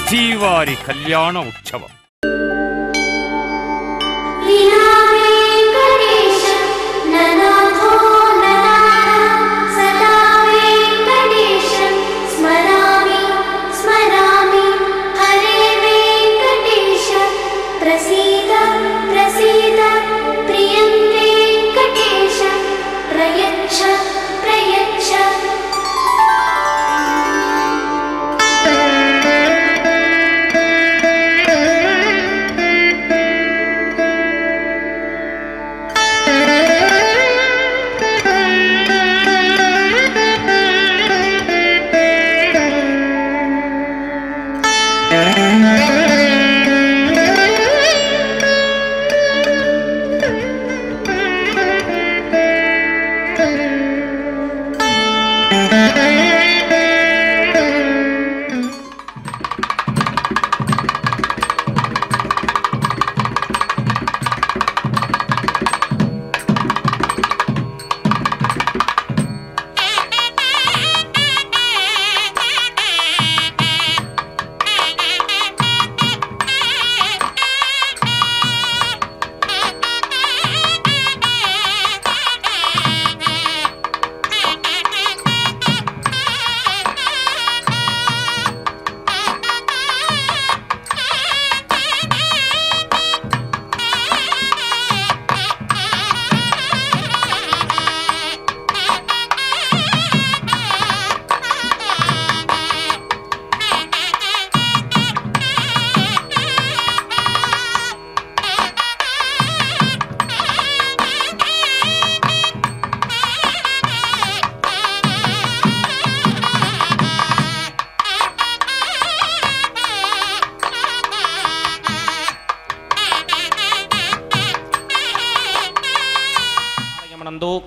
శ్రీవారి కళ్యాణ ఉత్సవం.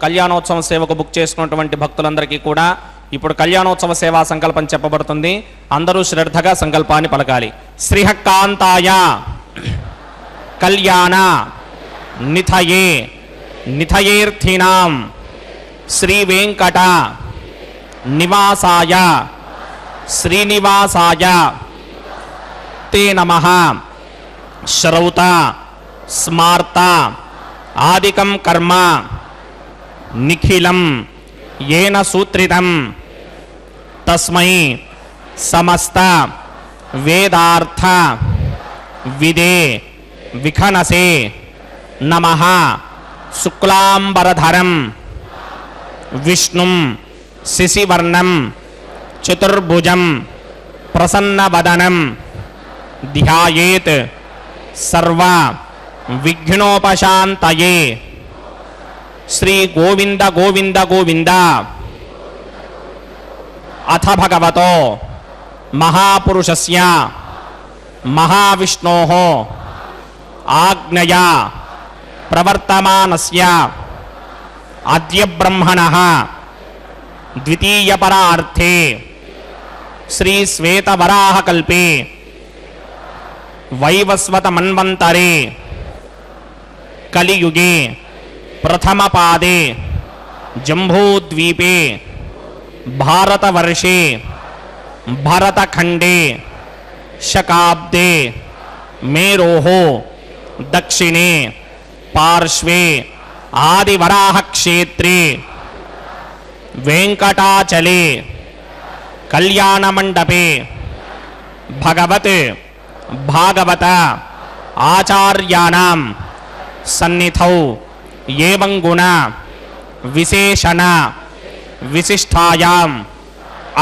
కళ్యాణోత్సవ సేవకు బుక్ చేసుకున్నటువంటి భక్తులందరికీ కూడా ఇప్పుడు కళ్యాణోత్సవ సేవా సంకల్పం చెప్పబడుతుంది. అందరూ శ్రద్ధగా సంకల్పాన్ని పలకాలి. శ్రీహక్కాంతాయ కళ్యాణ నిథయే నిథయేర్థినాం శ్రీ వెంకట నివాసాయ శ్రీనివాసాయ తే నమః. శ్రౌత స్మార్త ఆదికం కర్మ నిఖిలం येन सूत्रितं तस्मै समस्त वेदार्थ विदे विखनसे नमः. शुक्लांबरधरं विष्णुं शिशिवर्णं चतुर्भुजं प्रसन्नवदनं ध्यायेत् सर्व विघ्नोपशान्तये. श्री गोविंद गोविंद गोविंद. अथ भगवतो महापुरुषस्य महाविष्णोः आज्ञया प्रवर्तमानस्य अद्य ब्रह्मणः द्वितीयपरार्थे श्री श्वेतवराहकल्पे वैवस्वत मन्वन्तरे कलियुगे प्रथम पादे जम्बूद्वीपे भारतवर्षे भरतखंडे शकाब्दे मेरोः दक्षिणे पार्श्वे आदिवराह क्षेत्रे वेंकटाचले कल्याण मंडपे भगवत भागवत आचार्याणां सन्निधौ एवं गुण विशेषण विशिष्टायाम्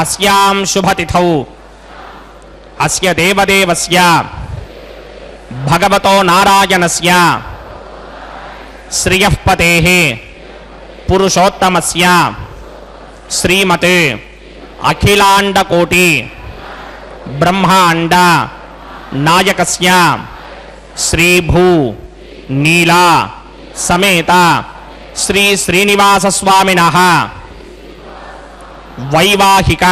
अस्यां शुभतिथौ अस्य देवदेवस्य भगवतो नारायणस्य श्रियःपतेः पुरुषोत्तमस्य श्रीमते अखिलांडकोटि ब्रह्मांड नायकस्य श्रीभू नीला समेत श्री श्रीनिवास स्वामिनः वैवाहिक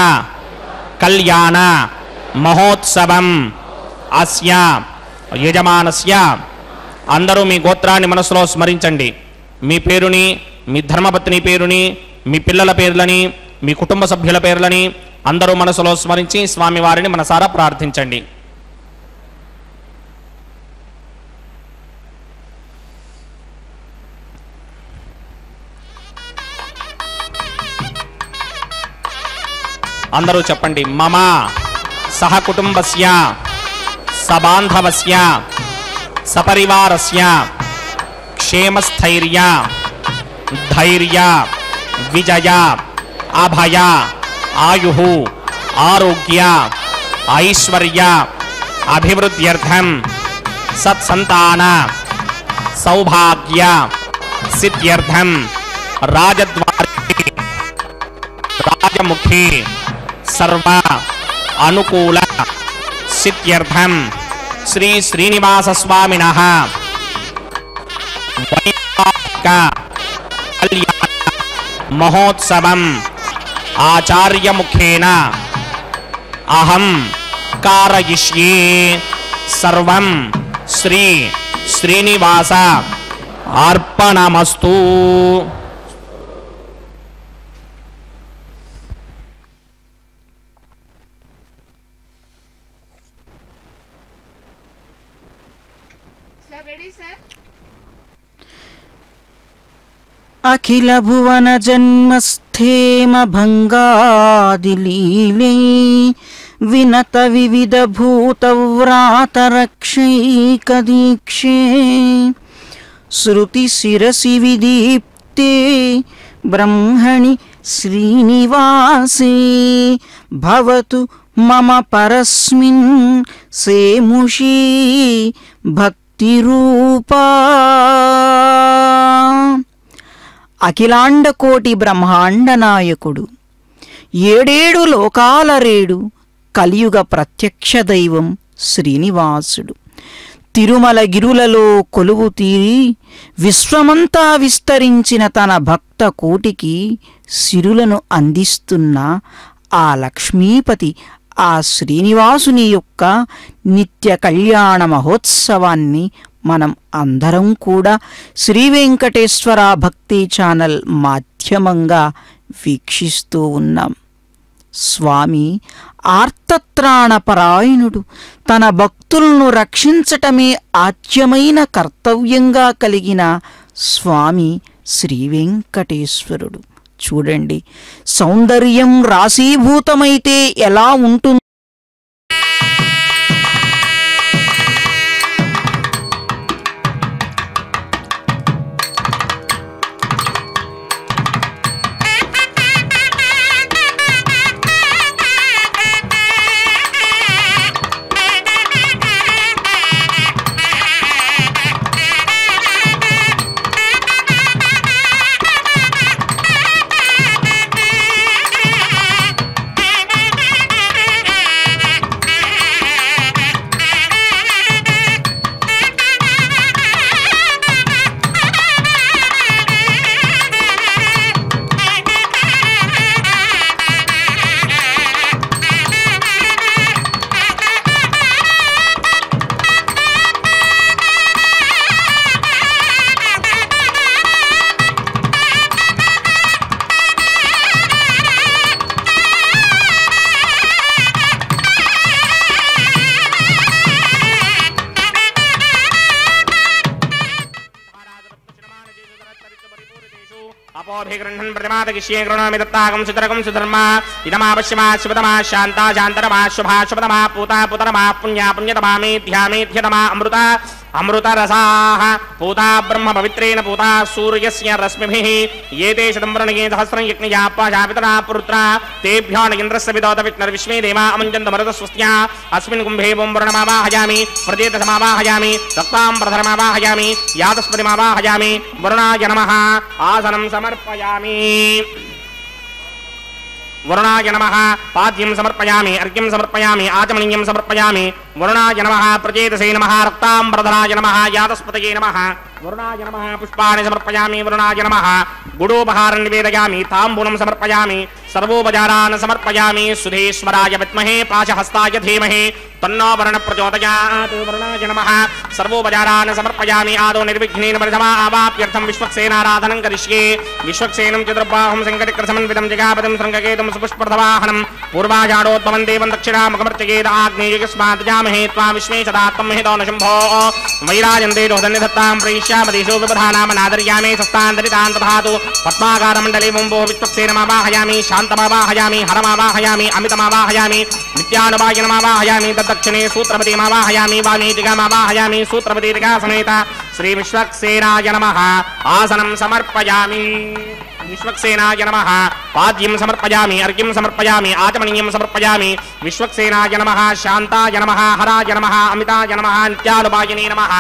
कल्याण महोत्सवं अस्य यजमानस्य. అందరూ మీ గోత్రాన్ని మనసులో స్మరించండి. మీ పేరుని, మీ ధర్మపత్ని పేరుని, మీ పిల్లల పేర్లని, మీ కుటుంబ సభ్యుల పేర్లని అందరూ మనసులో స్మరించి స్వామివారిని మనసారా ప్రార్థించండి. అందరూ చెప్పండి. మమ సహ కుటుంబస్య సబాంధవస్య సపరివారస్య క్షేమస్థైర్య ధైర్య విజయ అభయ ఆయు ఆరోగ్య ఐశ్వర్య అభివృద్ధ్యర్థం సత్సంతాన సౌభాగ్య సిద్ధ్యర్థం రాజద్వారే రాజముఖే సర్వ అనుకూల సిద్ధ్యర్థం శ్రీ శ్రీనివాస స్వామినః వైవాహిక కళ్యాణ మహోత్సవం ఆచార్యముఖేన అహం కారయిష్యే సర్వం శ్రీ శ్రీనివాస అర్పణమస్తు. అఖిల భువన జన్మస్థేమ భంగాదిలీలే వినత వివిధ భూతవ్రాత రక్షైకదీక్షే శృతి శిరసి విదీప్తే బ్రహ్మణి శ్రీనివాసే భవతు మమ పరస్మిన్ సేముషీ భక్తిరూపా. అఖిలాండ కోటి బ్రహ్మాండ నాయకుడు, ఏడేడు లోకాల రేడు, కలియుగ ప్రత్యక్ష దైవం శ్రీనివాసుడు తిరుమల గిరులలో కొలువు తీరి విశ్వమంతా విస్తరించిన తన భక్త కోటికి సిరులను అందిస్తున్న ఆ లక్ష్మీపతి ఆ శ్రీనివాసుని యొక్క నిత్య కళ్యాణ మహోత్సవాన్ని మనం అందరం కూడా శ్రీ వెంకటేశ్వర భక్తి ఛానల్ మాధ్యమంగా వీక్షిస్తూ ఉన్నాం. స్వామి ఆర్తత్రాణపరాయణుడు. తన భక్తులను రక్షించటమే ఆద్యమైన కర్తవ్యంగా కలిగిన స్వామి శ్రీ వెంకటేశ్వరుడు. చూడండి, సౌందర్యం రాశీభూతమైతే ఎలా ఉంటుంది. अपोभिगृह्णन् प्रतिमादगिष्ये गृह्णामि दत्ताकं सुतरकं सुधर्मा इदमावश्यमा शिवतमा शान्ता शान्तरमा शुभा शुभतमा पूता पुतरमा पुण्या पुण्यतमा मेध्या मेध्यतमा अमृता अमृतरसाः पूता ब्रह्म पवित्रेण पूता सूर्यस्य रश्मिभिः ये ते शतम्बरणये सहस्रं यज्ञया पाशापितरा पुरुत्रा तेभ्यो न इन्द्रस्य विदोत विष्णुर्विश्वे देवा अमञ्जन्तमरुतस्वस्त्या अस्मिन् कुम्भे वों वरुणमावाहयामि प्रदेतसमावाहयामि रक्ताम्बरधरमावाहयामि यातस्पतिमावाहयामि वरुणाय नमः आसनं समर्पयामि वरुणाय नमः पाद्यं समर्पयामि अर्घ्यं समर्पयामि आचमनीयं समर्पयामि वरुणाय नमः प्रचेतसे नमः रक्ताम्बरधराय नमः यातस्पतये नमः वरुणाय नमः पुष्पाणि समर्पयामि वरुणाय नमः गुडोपहारं निवेदयामि ताम्बूलं समर्पयामि सर्वोपचारान् समर्पयामि सुधेश्वराय विद्महे पाशहस्ताय धीमहि तन्नो वरुण प्रचोदयात् वरुणाय नमः सर्वोपचारान् समर्पयामि आदौ निर्विघ्नेन प्रथमा आवाप्यर्थं विश्वक्सेनाराधनं करिष्ये विश्वक्सेनं चतुर्बाहुं संकटकृतसमन्वितं जगापतिं शृङ्गकेतुं सुपुष्पप्रधवाहनं पूर्वाजाडोद्भवं देवं दक्षिणामुखमर्चयेद आग्नेयस्मात् जामहे त्वा विश्वेशदात्तं महितो न शम्भो वैराजन्ते दोधन्यधत्तां प्रयिष्यामदेशो विबधानाम नादर्यामे सस्तान्तरितां दधातु पद्माकारमण्डले मुम्बो विश्वक्सेनमावाहयामि शान्तमावाहयामि हरमावाहयामि अमितमावाहयामि नित्यानुवायनमावाहयामि दक्षिणे सूत्रपतिमावाहयामि वामीतिकामावाहयामि सूत्रपतिका समेत श्री विश्वक्सेनाय नमः आसनं समर्पयामि विश्वक्सेनाय नमः पाद्यं समर्पयामि अर्घ्यं समर्पयामि आचमनीयं समर्पयामि विश्वक्सेनाय नमः शान्ताय नमः हराय नमः अमिताय नमः नित्यानुवायिने नमः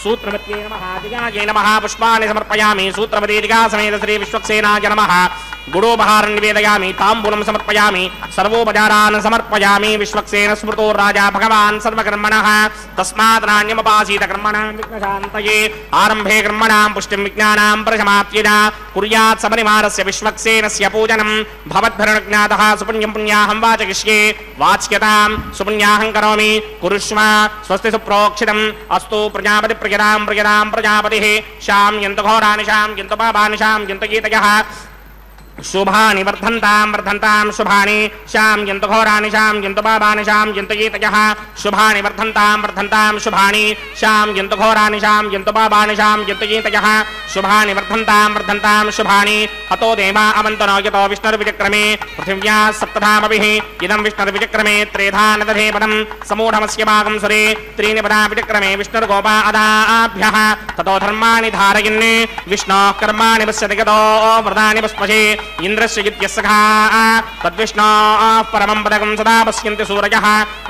सूत्रवत्ये नमः दिगाय नमः पुष्पाणि समर्पयामि सूत्रवतीका समेत श्री विश्वक्सेनाय नमः गुडोपहारं निवेदयामि ताम्बूलं समर्पयामि सर्वोपचारान् समर्पयामि विश्वक्सेन स्मृतो राजा भगवान् सर्वकर्मणः तस्मात् नान्यमुपासीत कर्मणां विघ्नशान्तये आरम्भे कर्मणां पुष्टिं विज्ञानां प्रशमाप्येन कुर्यात् सपरिवारस्य विश्वक्सेनस्य पूजनं भवद्भरणज्ञातः सुपुण्यं पुण्याहं वाचयिष्ये वाच्यतां सुपुण्याहं करोमि कुरुष्व स्वस्ति सुप्रोक्षितम् अस्तु प्रजापतिप्रियतां प्रियतां प्रजापतिः शां यन्तघोरानि शां यन्तपापानि शां यन्तगीतयः शुभानि वर्धन्तां वर्धन्तां शुभानि शां यन्तघोरानि शां यन्तपापानि शां यन्तगीतयः शुभानि वर्धन्तां वर्धन्तां शुभानि शां यन्तघोरानि शां यन्तपापानि शां यन्तगीतयः शुभानि वर्धन्तां वर्धन्तां शुभानि हतो देवा अवन्तनो यतो विष्णुर्विचक्रमे पृथिव्याः सप्तधामभिः इदं विष्णुर्विचक्रमे त्रेधा नदधे पदं समूढमस्य भागं सुरे त्रीणि पदा विचक्रमे विष्णुर्गोपा अदाभ्यः ततो धर्माणि धारयन् विष्णोः कर्माणि पश्यति गतो व्रतानि पुष्पशे इंद्रस्य गित्यस्सखा तद्विष्णोः परमं पदकं सदा पश्यन्ति सूरजः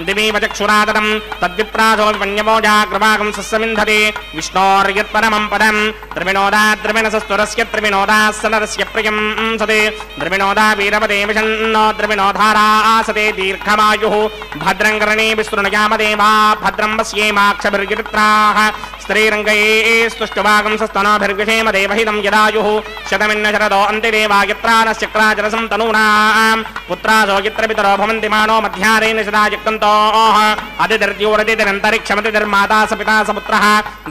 दिवि वचक्षुरातरं तद्विप्रासो विपण्यमोजाग्रभागं सस्समिन्धते विष्णोर्यत्परमं पदं द्रविणोदा द्रविणसस्तुरस्य द्रविणोदास्सनरस्य प्रियं सते द्रविणोदा वीरपदे विषन्नो द्रविणोधारासते दीर्घमायुः भद्रं कर्णे विस्तृणयामदेवा भद्रं पश्येमाक्षभिर्गिरित्राः स्त्रीरङ्गये स्तुष्टुभागं सस्तनोभिर्विषेम देवहितं यदायुः शतमिन्न शरदो अन्तिदेवा यत्रानश्चक्राचरसं तनूनां पुत्रासो यत्र पितरो भवन्ति मानो मध्यारेण सदा युक्तन्तोः अतिदर्द्योरतिदरन्तरिक्षमतिदर्माता स पिता स पुत्रः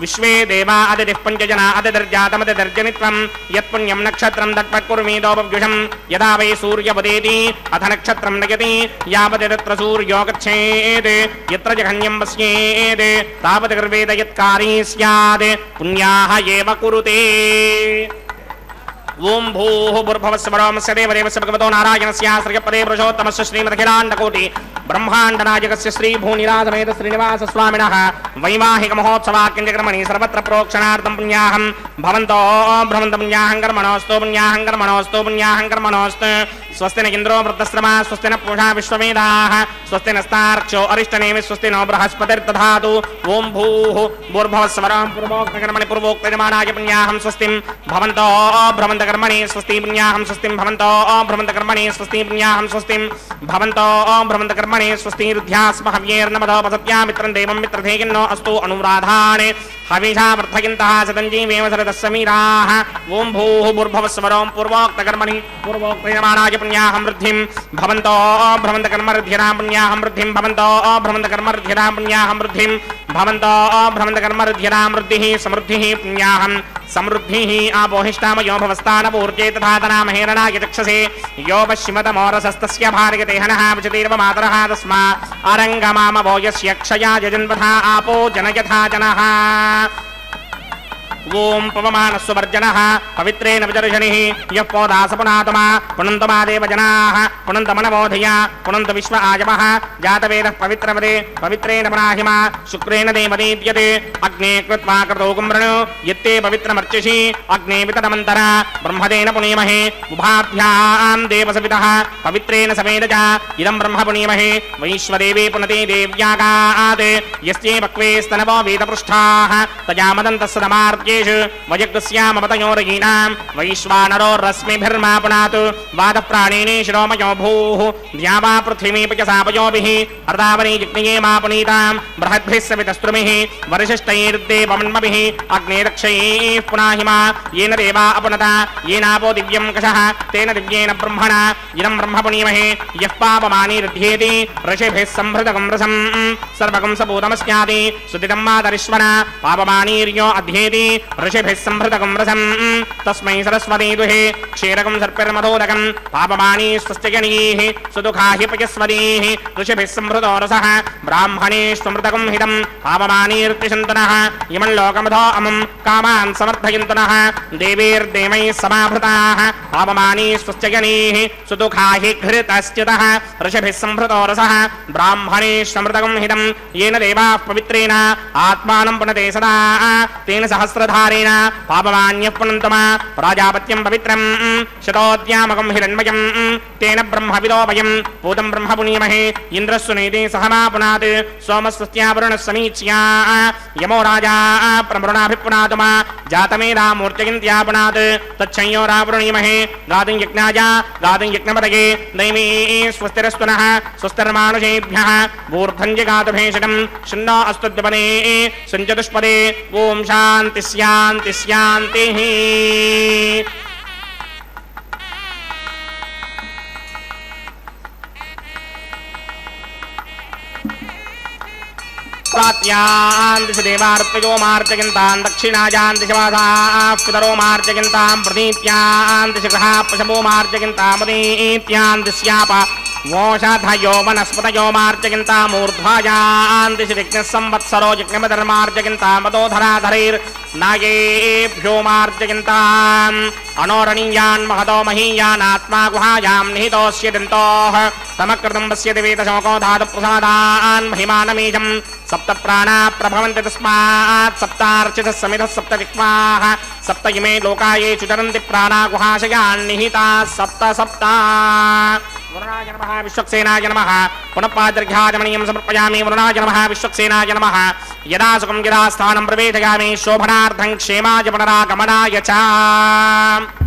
विश्वे देवा अतिथिः पञ्चजना अतिदर्जातमतिदर्जनित्वं यत्पुण्यं नक्षत्रं तत्पत्कुर्मीदोपव्युषं यदा वै सूर्यपदेति अथ नक्षत्रं नयति यावत् तत्र सूर्यो गच्छेत् यत्र जघन्यं पश्येत् तावत् गर्वेद यत्कारी स्यात् पुण्याः एव कुरुते ओं भूः भूर्भुवः वरोमस्य देवदेवस्य भगवतो नारायणस्य श्रीपदे पुरुषोत्तमस्य श्रीमदखिलाण्डकोटि ब्रह्माण्डनायकस्य श्रीभूनिरासमेत श्रीनिवासस्वामिनः वैवाहिकमहोत्सवाख्यक्रमणि सर्वत्र प्रोक्षणार्थं पुण्याहं भवन्तो भ्रमन्त पुण्याहं कर्मणोऽस्तु पुण्याहं कर्मणोऽस्तु पुण्याहं कर्मणोऽस्तु स्वस्ति न इन्द्रो वृद्धश्रमा स्वस्ति न पूषा विश्ववेदाः स्वस्ति नस्तार्क्ष्यो अरिष्टनेमि स्वस्ति नो बृहस्पतिर्दधातु ओं भूः भूर्भुवः स्वरः पूर्वोक्तकर्मणि पूर्वोक्तयजमानाय पुण्याहं स्वस्तिं भवन्तो भ्रमन्त कर्मणि स्वस्ति पुण्याहं स्वस्तिं भवन्तो भ्रमन्त कर्मणि स्वस्ति पुण्याहं स्वस्तिं भवन्तो भ्रमन्त कर्मणि स्वस्ति रुद्ध्यास्म हव्यैर्नमदो वसत्या मित्रं देवं मित्रधेयन्नो अस्तु अनुराधाने हविषा वर्धयन्तः सतञ्जीवेम सरतः समीराः ओं भूः भूर्भुवः स्वरः पूर्वोक्तकर्मणि पूर्वोक्तयजमानाय पुण्याहं वृद्धिं भवन्तो भ्रमन्त कर्मर्ध्यतां पुण्याहं वृद्धिं भवन्तो भ्रमन्त कर्मर्ध्यतां पुण्याहं वृद्धिं भवन्तो भ्रमन्त कर्मर्ध्यतां वृद्धिः समृद्धिः पुण्याहं समृद्धिः आपोहिष्टामयो भवस्तानपूर्जे तथा तनामहेरणाय चक्षसे यो पश्चिमतमोरसस्तस्य भार्यते हनः विचतीर्व मातरः तस्मा अरङ्गमामवो यस्य क्षयाय जन्मथा आपो जनयथा जनः ओं पवमानस्वर्जनः पवित्रेण विजर्षणिः यः पोदासपुनातमा पुनन्तमा देवजनाः पुनन्तमनवोधया पुनन्त विश्व आयमः जातवेदः पवित्रवदे पवित्रेण पुनाहिमा शुक्रेण देवदीद्यते अग्ने कृत्वा कृतो कुम्भृणु यत्ते पवित्रमर्चिषि अग्ने विततमन्तरा ब्रह्मदेन पुनीमहे उभाभ्यां देवसवितः पवित्रेण समेदजा इदं ब्रह्म पुनीमहे वैश्वदेवे पुनते देव्यागात् यस्ये पक्वे स्तनवो वेदपृष्ठाः तजामदन्तः सदमार्गे ऋषिकेषु वयग्स्यामपतयोरयीनां वैश्वानरो रश्मिभिर्मा पुनातु वादप्राणिने शिरोमयो भूः द्यावा पृथिवीपयसापयोभिः अर्दावनी जिग्नये मा पुनीतां बृहद्भिः सवितस्त्रुमिः वरिशिष्टैर्देवमन्मभिः अग्नेरक्षैः पुनाहिमा येन देवा अपनता येनापो दिव्यं कषः तेन दिव्येन ब्रह्मणा इदं ब्रह्म पुनीमहे यः पापमानीरुध्येति ऋषिभिः संभृतकं रसं सर्वकं सपूतमस्याति सुदितं मातरिश्वना पापमानीर्यो अध्येति ऋषिभिः संभृतकं रसं तस्मै सरस्वती दुहे क्षीरकं सर्पिर्मधोदकं पापमानी स्वस्त्यजनीः सुदुःखा हि पयस्वतीः ऋषिभिः संभृतो रसः ब्राह्मणे स्वमृतकं हितं पापमानीर्तिशन्तनः इमं लोकमधो अमुं कामान् समर्थयन्तनः देवीर्देवैः समाभृताः पापमानी स्वस्त्यजनीः सुदुःखा हि घृतश्च्युतः ऋषिभिः संभृतो रसः ब्राह्मणे स्वमृतकं हितं येन देवाः पवित्रेण आत्मानं पुनते सदा तेन सहस्रधारेण पापमान्यः पुनन्तमा प्राजापत्यं पवित्रं शतोद्यामकं हिरण्मयं तेन ब्रह्मविदो वयं पूतं ब्रह्म पुनीमहे इन्द्रस्वनेति सहमा पुनात् सोमस्वस्त्यावरुणः समीच्या यमो राजा प्रमृणाभिपुनातुमा जातमेधामूर्तिगिन्त्या पुनात् तच्छंयो रावृणीमहे गातुं यज्ञाय गातुं यज्ञपतये दैवी स्वस्तिरस्तुनः स्वस्तिर्मानुषेभ्यः ऊर्ध्वञ्जगातुभेषकं शन्नो अस्तु द्विपदे सञ्चतुष्पदे ओम शान्ति शान्ति शान्तिः प्रात्यान्दिश देवार्पयो मार्जयन्तां दक्षिणायान्दिश वासाः पितरो मार्जयन्तां प्रतीत्यान्दिश गृहाः पशवो मार्जयन्तामदीत्यान्दिश्याप वोषाधयो वनस्पतयो मार्जयन्तामूर्ध्वायान्दिश विघ्नः संवत्सरो यज्ञमधर्मार्जयन्तामदोधराधरैर्नागेभ्यो मार्जयन्ताम् अनोरणीयान् महतो महीयानात्मा गुहायां निहितोऽस्य दन्तोः तमकृतं पश्यति वेदशोको धातुप्रसादान् महिमानमीशं सप्त प्राणा प्रभवन्ति तस्मात् सप्तार्चितः समिधः सप्त विक्वाः सप्त इमे लोकाये चुचरन्ति प्राणा गुहाशयान् निहिताः सप्त सप्ता वरुणाय नमः विश्वक्सेनाय नमः पुनः पादर्घ्याजमनीयं समर्पयामि वरुणाय नमः विश्वक्सेनाय नमः यदा सुखं यदा स्थानं प्रवेशयामि शोभनार्थं क्षेमाय पुनरागमनाय च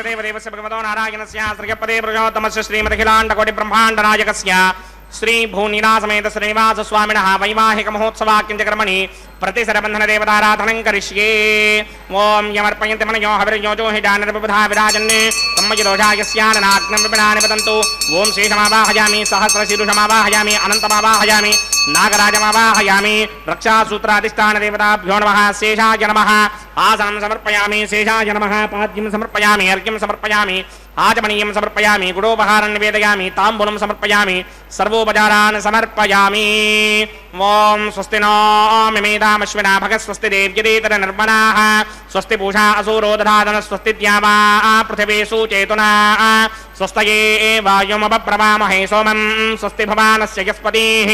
देवदेवस्य भगवतो नारायणस्य श्रीपदे पुरुषोत्तमस्य श्रीमदखिलाण्डकोटिब्रह्माण्डनायकस्य श्री भूनिलासमेत श्रीनिवास स्वामिनः वैवाहिक महोत्सवाक्यंजकर्मणि प्रतिसरबन्धन देवताराधनं करिष्ये। ओम यमर्पयन्ति मनयो हविर्योजो हि जानरबुधा विराजन्ने सम्मयदोषायस्याननाग्नं विपिनानि पतन्तु। ओम शेषमावाहयामि सहस्रशीर्षमावाहयामि अनन्तमावाहयामि नागराजमावाहयामि रक्षासूत्राधिष्ठान देवताभ्यो नमः। शेषाय नमः। आसनं समर्पयामि। शेषाय नमः। पाद्यं समर्पयामि। अर्घ्यं समर्पयामि। आचमनीयं समर्पयामि। गुडोपहारं निवेदयामि। ताम्बूलं समर्पयामि। सर्वोपचारान् समर्पयामि। ओम स्वस्ति नो मिमेधामश्विना भगः स्वस्ति देव्यदेतर निर्मणाः स्वस्ति पूषा असुरो दधातन स्वस्ति द्यावा पृथिवी सुचेतुना स्वस्तये वायुमपप्रवामहे सोमं स्वस्ति भवानस्य यस्पतिः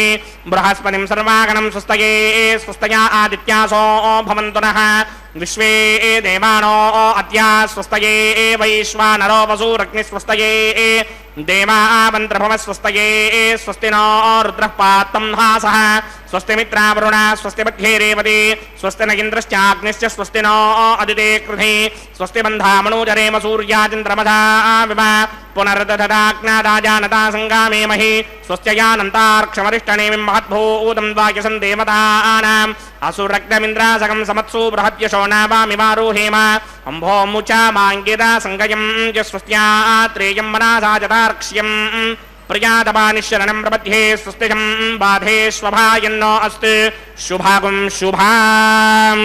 बृहस्पतिं सर्वागणं स्वस्तये स्वस्तया आदित्यासो भवन्तु नः विश्वे देवानो अद्या स्वस्तये वैश्वानरो वसुरग्निस्वस्तये देवावन्त्रभवस्वस्तये स्वस्ति नो रुद्रः पात्तं हासः स्वस्ति मित्रावरुणा स्वस्ति मध्ये रेवती स्वस्ति न इन्द्रश्चाग्निश्च स्वस्ति नो अदिते कृधि स्वस्ति बन्धामनोजरेम सूर्याचन्द्रमसा विव पुनर्दधदाग्नादाजानता सङ्गामे महि स्वस्त्ययानन्तार्क्षमरिष्टनेमिं महद्भूतं द्वाक्यसं देवतानाम् असुरग्नमिन्द्रासकं समत्सु बृहद्यशो नावामिवारोहेम अम्भो मुचा माङ्गिता सङ्गयं च स्वस्त्यात्रेयं मनासा जतार्क्ष्यम् प्रियातपानिशरणं प्रपद्ये स्वस्तिजं बाधे स्वभायन्नो अस्तु शुभागुं शुभाम्।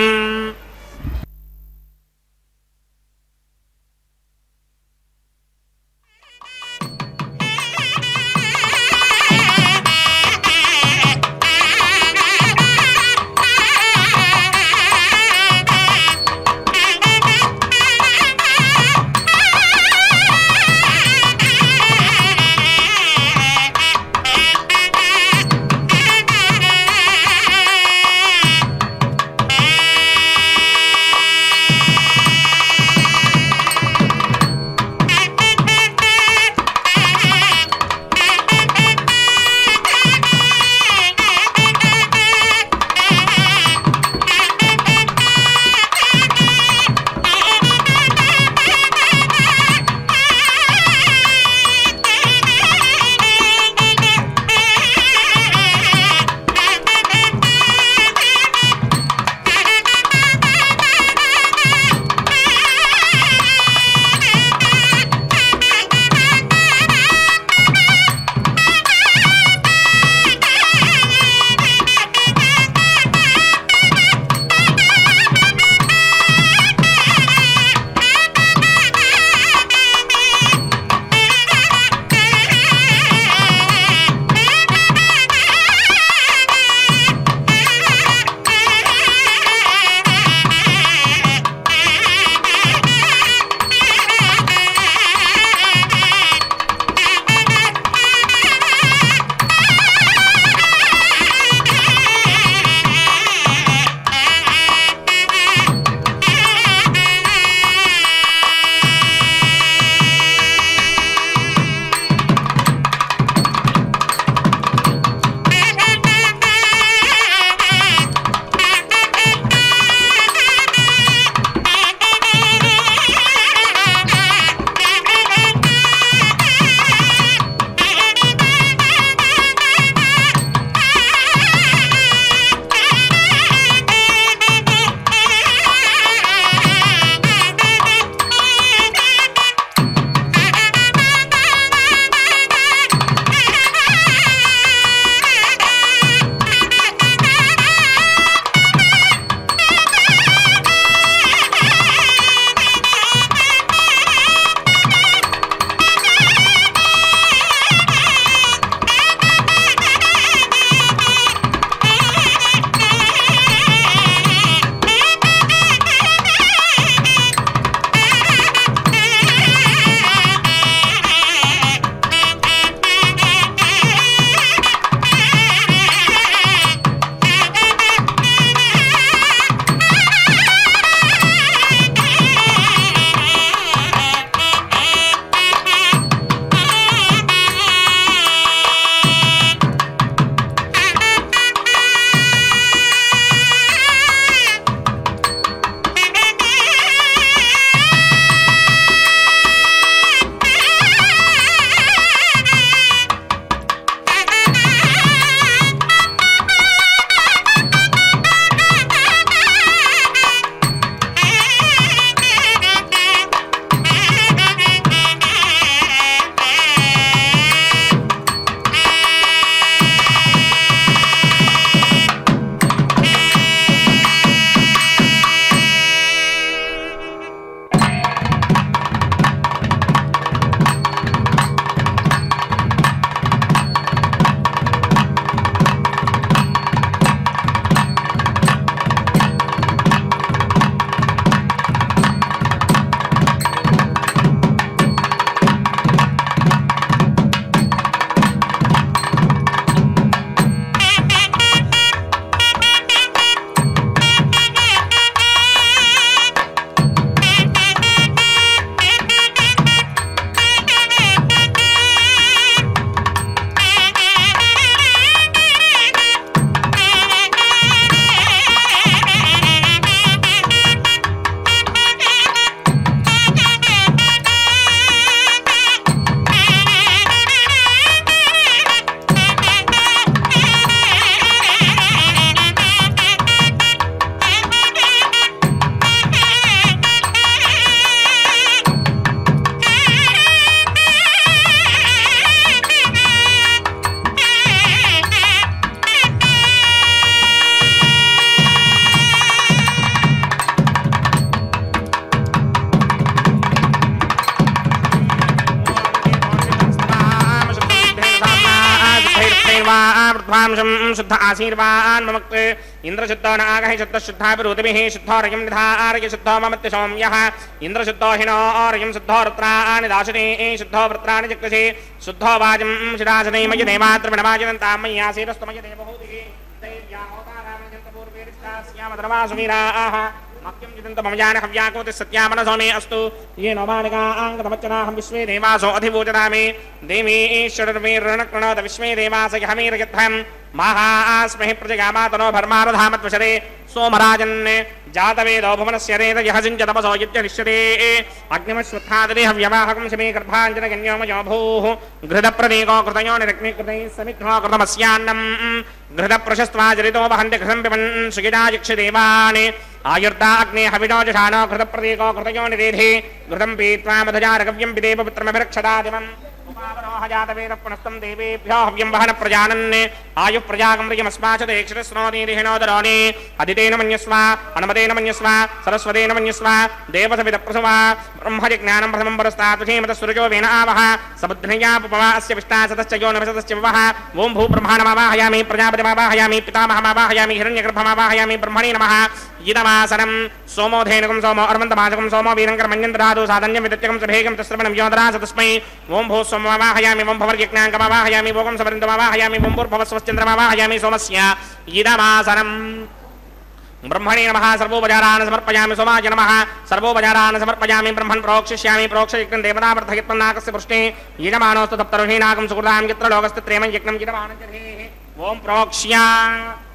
शुद्धांशं शुद्ध आशीर्वान् ममक् इन्द्रशुद्धो न आगहि शुद्धशुद्धाभिरुतिभिः शुद्धोरयं निधारय शुद्धो ममत्य सौम्यः इन्द्रशुद्धो हिनोरयं शुद्धो रुद्राणि दाशने शुद्धो वृत्राणि चक्षुषे शुद्धो वाजं शिरासने मयि देवात्रमिणवाजिनन्तां मय्यासीरस्तु मयि देवहूतिः ैर्याहोतारामजन्तपूर्वेरिष्टास्यामधर्मासुवीराः मह्यं जिदन्त मम जान हव्याकोति सत्यामनसो मे अस्तु ये नवानिकाङ्गतमच्चनाहं विश्वे देवासो अधिभूजनामि देवीश्वरर्वीर्णक्रणोत विश्वे देवास यहमीरयद्धं महास्महि प्रजगामातनो भर्मारधामत्वशरे सोमराजन् जातवेदो भुवनस्य रेत यः सिञ्चतपसो यत्यरिष्यते अग्निमश्वत्थादरे हव्यवाहकं शमे गर्भाञ्जनगन्योमयो भूः घृतप्रतीको कृतयो निरग्निकृतैः समिद्धो कृतमस्यान्नम् घृतप्रशस्त्वाचरितो वहन्ति घृतं पिबन् सुगितायक्षदेवान् आयुर्दा अग्ने हविनो जषानो घृतप्रतीको कृतयो निरेधे घृतं पीत्वा मधुजारकव्यं पिदेव पुत्रमभिरक्षदादिमम् जातवेद पुनस्तं देवेभ्यो हव्यं वहन प्रजानन् आयुः प्रजागम्रियमस्माच देक्षिणस्नोदीरिहिणोदरोणि अदितेन मन्यस्व अनुमतेन मन्यस्व सरस्वतेन मन्यस्व देवसविदप्रसवा ब्रह्मजिज्ञानं प्रथमं परस्तात्वधीमतः वेन आवह समुद्रयापवा अस्य विष्टासतश्च यो नभसतश्च वः ओं भूब्रह्माणमावाहयामि प्रजापतिमावाहयामि पितामहमावाहयामि हिरण्यगर्भमावाहयामि ब्रह्मणे नमः इदमासनं सोमोधेनुकं सोमो अर्मन्तमासकं सोमो वीरङ्करमन्यन्तरादो साधन्यं विदत्यकं सभेगं तस्रवणं योदरास तस्मै ओं भू सोममावाहयामि ओं भवर्यज्ञाङ्कमावाहयामि भोगं सवरिन्दमावाहयामि ओं भूर्भवस्वश्चन्द्रमावाहयामि सोमस्य इदमासनं ब्रह्मणे नमः सर्वोपचारान् समर्पयामि सोमाय नमः सर्वोपचारान् समर्पयामि ब्रह्मन् प्रोक्षिष्यामि प्रोक्षयज्ञं देवतावर्धयत्पन्नाकस्य पृष्ठे यजमानोऽस्तु तप्तर्हीनाकं सुकृतां यत्र लोकस्तत्रेमं यज्ञं यजमानञ्जधेः ओं प्रोक्ष्या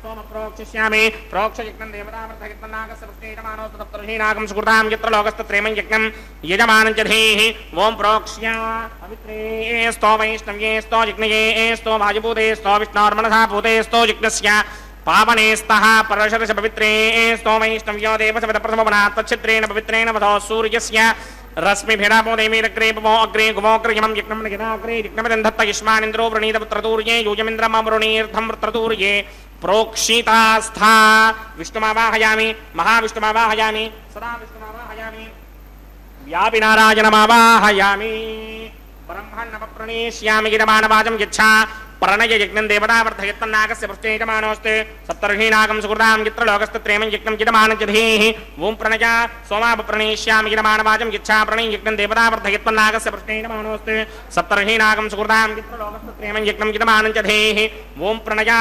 सोम प्रोक्षिष्यामि प्रोक्षयज्ञं देवतावर्धयत्पन्नाकस्य पृष्ठे यजमानोऽस्तु तप्तर्हीनाकं सुकृतां यत्र लोकस्तत्रेमं यज्ञं यजमानञ्जधेः ओं प्रोक्ष्या पवित्रे स्तो वैष्णव्ये स्तो जिग्नये स्तो वायुभूते स्तो विष्णोर्मनसा भूते स्तो जिग्नस्य पावनेस्तः परशरश पवित्रे स्तोमैष्णव्यो देवसविदप्रथमवनात् तच्छिद्रेण पवित्रेण वधो सूर्यस्य रश्मिभिरापो देवीरग्रेपमो अग्रे गुमोग्रयमं यज्ञं यदाग्रे यज्ञमदन्धत्त युष्मानिन्द्रो वृणीतपुत्रतूर्ये यूयमिन्द्रमवृणीर्धं वृत्रतूर्ये प्रोक्षितास्था विष्णुमावाहयामि महाविष्णुमावाहयामि सदा विष्णुमावाहयामि व्यापिनारायणमावाहयामि ब्रह्मण्णमप्रणेष्यामि गिरमानवाचं यच्छा प्रणय यज्ञं देवतावर्धयत्पन्नाकस्य पृष्ठे यजमानोऽस्ति सप्तर्षीणाकं सुकृतां यत्र लोकस्तत्रेमं यज्ञं यजमानञ्जधेः ओं प्रणय सोमापप्रणेष्यामि गिरमानवाचं यच्छा प्रणय यज्ञं देवतावर्धयत्पन्नाकस्य पृष्ठे यजमानोऽस्ति सप्तर्षीणाकं सुकृतां यत्र लोकस्तत्रेमं यज्ञं यजमानञ्जधेः ओं प्रणय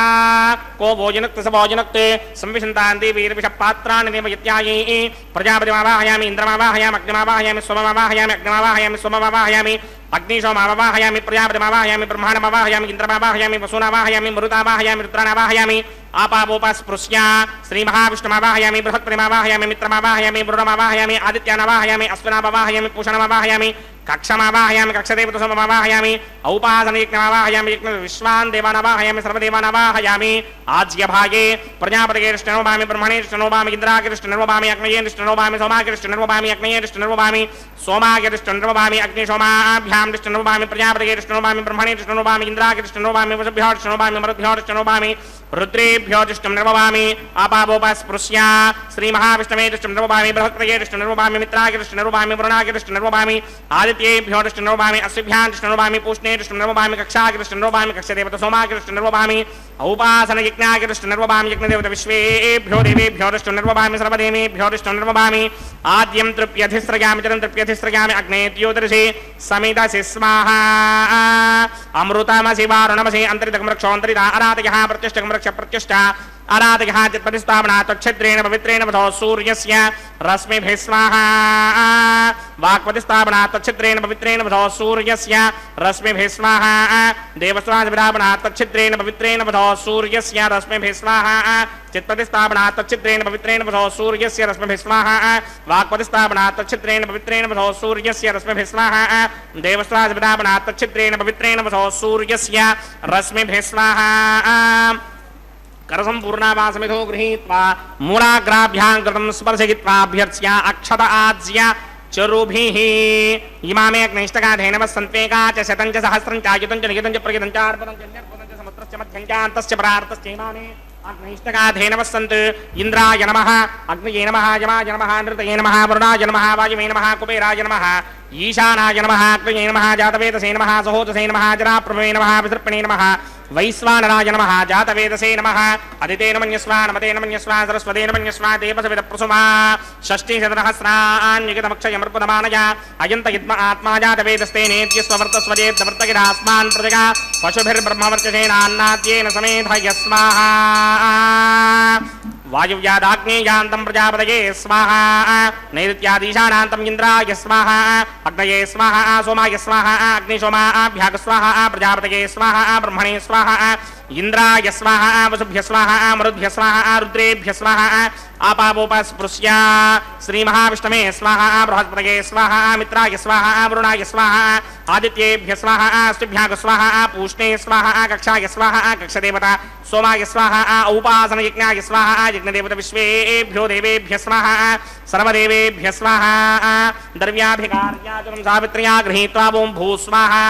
को भोजनक्ति स भोजनक्ति संविशन्तान्ति वीरविषपात्राणि देवयत्यायै प्रजापतिमावाहयामि इन्द्रमावाहयामि अग्निमावाहयामि सोममावाहयामि अग्निमावाहयामि सोममावाहयामि अग्निशोमावाहयामि प्रजापतिमावाहयामि ब्रह्माण्डमावाहयामि इन्द्रमावाहयामि वसूनावाहयामि मरुतावाहयामि रुद्राणावाहयामि आपावोपस्पृश्या श्रीमहाविष्णुमावाहयामि बृहत्पतिमावाहयामि मित्रमावाहयामि वरुणमावाहयामि आदित्यानावाहयामि अश्विनामावाहयामि पूषणमावाहयामि कक्षमावाहयामि कक्षदेवतसोममावाहयामि औपासनयज्ञमावाहयामि विश्वान् देवानावाहयामि सर्वदेवानावाहयामि आज्यभागे प्रजापतिर्ष्टनोभामि ब्रह्मणेर्ष्टनोभामि इन्द्रागिर्ष्टनोभामि अग्नयेर्ष्टनोभामि सोमागिर्ष्टनोभामि अग्नयेर्ष्टनोभामि सोमागिर्ष्टनोभामि अग्निशोमाभ्यां दृष्टनोभामि प्रजापतिर्ष्टनोभामि ब्रह्मणेर्ष्टनोभामि इन्द्रागिर्ष्टनोभामि वसुभ्योर्ष्टनोभामि मरुद्भ्योर्ष्टनोभामि रुद्रेभ्यो दृष्टं निर्वभामि आपावोपस्पृश्या श्रीमहाविष्णवे दृष्टं निर्वभामि बृहत्पतये दृष्टं निर्वभामि मित्रागे दृष्टं निर्वभामि वरुणागे दृष्टं निर्वभामि आदित्येभ्यो दृष्टं निर्वभामि अश्विभ्यां दृष्टं निर्वभामि पूष्णे दृष्टं निर्वभामि कक्षागे दृष्टं निर्वभामि कक्षदेवतसोमागे दृष्टं निर्वभामि औपासनयज्ञागे दृष्टं निर्वभामि यज्ञदेवत विश्वेभ्यो देवेभ्यो दृष्टं निर्वभामि सर्वदेवेभ्यो दृष्टं निर्वभामि आद्यं तृप्यधिस्रयामि चरं तृप्यधिस्रयामि अग्ने द्योदर्शे समिदसि स्वाहा अमृतमसि वारुणमसि अन्तरितकमृक्षोऽन्तरिता अरातयः प्रत्यष्टकमृक्षप्रत्यष्टा आराधयः चित्पतिस्थापना तच्छिद्रेण पवित्रेण वधो सूर्यस्य रश्मिभिः स्वाहा वाक्पतिस्थापना तच्छिद्रेण पवित्रेण वधो सूर्यस्य रश्मिभिः स्वाहा देवस्वादिविधापना तच्छिद्रेण पवित्रेण वधो सूर्यस्य रश्मिभिः स्वाहा चित्पतिस्थापना तच्छिद्रेण पवित्रेण वधो सूर्यस्य रश्मिभिः स्वाहा वाक्पतिस्थापना तच्छिद्रेण पवित्रेण वधो सूर्यस्य रश्मिभिः स्वाहा देवस्वादिविधापना तच्छिद्रेण पवित्रेण वधो सूर्यस्य रश्मिभिः स्वाहा करसंपूर्णावासमिधो गृहीत्वा मूलाग्राभ्यां कृतं स्पर्शयित्वा अभ्यर्च्य अक्षत आज्य चरुभिः इमामे अग्निष्टकाधेनवस्सन्त्वेका च शतं च सहस्रं च आयुतं च नियतं च प्रयुतं च अर्पणं च न्यर्पणं च समुद्रस्य मध्यं च अन्तश्च परार्तश्च इमामे अग्निष्टकाधेनवस्सन्त् इन्द्राय नमः अग्नये नमः यमाय नमः नृतये नमः वरुणाय नमः वायुवे नमः कुबेराय नमः ఈశానాయ నమః అగ్నయే నమః జాతవేదసే నమః సహోదసే నమః జనాప్రభవే నమః విసర్పణే నమః వైశ్వానరాయ నమః జాతవేదసే నమః అదితేన మన్యస్వ నమతేన మన్యస్వ సరస్వతేన మన్యస్వ దేవసవిద ప్రసుమా షష్ఠీశతసహస్రాన్యుగితమక్షయమర్పుదమానయ అయంత యుద్మ ఆత్మా జాతవేదస్తే నేత్యస్వవర్తస్వజేద్దవర్తగిరాస్మాన్ ప్రజగా పశుభిర్బ్రహ్మవర్చసేనాన్నాద్యేన సమేధయ స్వాహా వాయువ్యాదాగ్నేయాంతం ప్రజాపతయే స్వాహా నైరుత్యాదీశానాంతం ఇంద్రాయ స్వాహా అగ్నయే స్వాహా సోమాయ స్వాహా అగ్నిశోమాభ్యాగ స్వాహా ప్రజాపతయే స్వాహా బ్రహ్మణే స్వాహా ఇంద్రాయ స్వాహా వసుభ్య స్వాహా మరుద్భ్య స్వాహా రుద్రేభ్య స్వాహా ఆపాపోపస్పృశ్య శ్రీమహావిష్ణవే స్వాహా బృహస్పతయే స్వాహా మిత్రాయ స్వాహా వరుణాయ స్వాహా ఆదిత్యేభ్య స్వాహా అష్టిభ్యాగ స్వాహా పూష్ణే స్వాహా కక్షాయ స్వాహా కక్షదేవత సోమాయ స్వాహా ఉపాసన యజ్ఞాయ స్వాహా యజ్ఞదేవత విశ్వేభ్యో దేవేభ్య స్వాహా సర్వదేవేభ్య స్వాహా ద్రవ్యాభికార్యాచరం సావిత్ర్యా గృహీత్వా ఓం భూ స్వాహా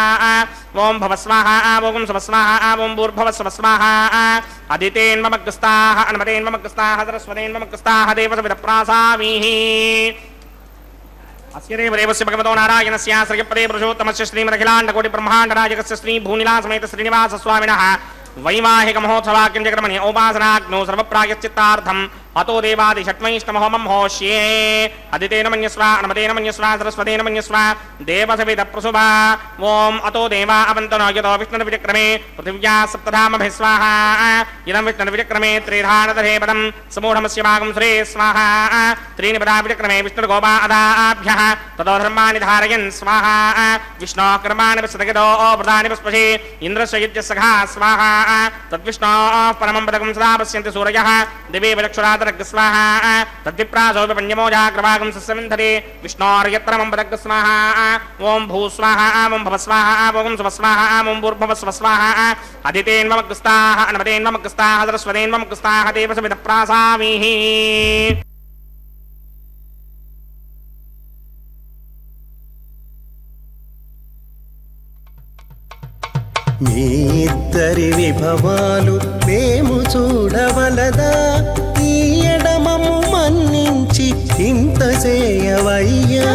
ఓం భవ స్వాహా ఓం శవ స్వాహా ఓం భూర్భవ స్వ స్వాహా అదితేన్మగ్స్తాః అనుమతేన్మగ్స్తాః సరస్వతేన్మగ్స్తాః దేవసవిద ప్రాసామీః అస్య దేవదేవస్య భగవతో నారాయణస్య శ్రీపదే పురుషోత్తమస్య శ్రీమదఖిలాండకోటి బ్రహ్మాండనాయకస్య శ్రీ భూనిలాసమేత శ్రీనివాస స్వామినః వైవాహిక మహోత్సవాక్యంచక్రమణి ఔపాసనాగ్నో సర్వప్రాయశ్చిత్తార్థం అతో దేవాది షట్వైష్ణవహోమం హోష్యే అదితేన మన్యస్వ అనుమతేన మన్యస్వ సరస్వతేన మన్యస్వ దేవసవిద ప్రసుభా ఓం అతో దేవా అవంతనో యతో విష్ణుర్విచక్రమే పృథివ్యా సప్తధామభిः స్వాహా ఇదం విష్ణుర్విచక్రమే త్రిధానదధే పదం సమూఢమస్య భాగం శ్రీ స్వాహా త్రీణి పదా విచక్రమే విష్ణుర్గోపాదాభ్యः తతో ధర్మాణి ధారయన్ స్వాహా విష్ణోః కర్మాణి పశ్యతగతో ప్రధాని పస్పశే ఇంద్రస్య యుజ్యసఖా స్వాహా తద్విష్ణోః పరమం పదకం సదా పశ్యంతి సూరయः దివే విలక్షురాదరగ్ స్వాహా తద్విప్రాసోపి పంచమోజాగ్రవాగం సస్యమింధరే విష్ణోర్యత్రమం పదగ్ స్వాహా ఓం భూ స్వాహా ఓం భవ స్వాహా ఓం శవ స్వాహా ఓం భూర్భవ స్వ స్వాహా అదితేన్మగ్స్తాః అనుమతేన్మగ్స్తాః సరస్వతేన్మగ్స్తాః దేవసవిద ప్రాసామీః మీ ఇద్దరి విభవాలు మేము చూడవలదా ఈ ఎడమము మన్నించి ఇంత చేయవయ్యా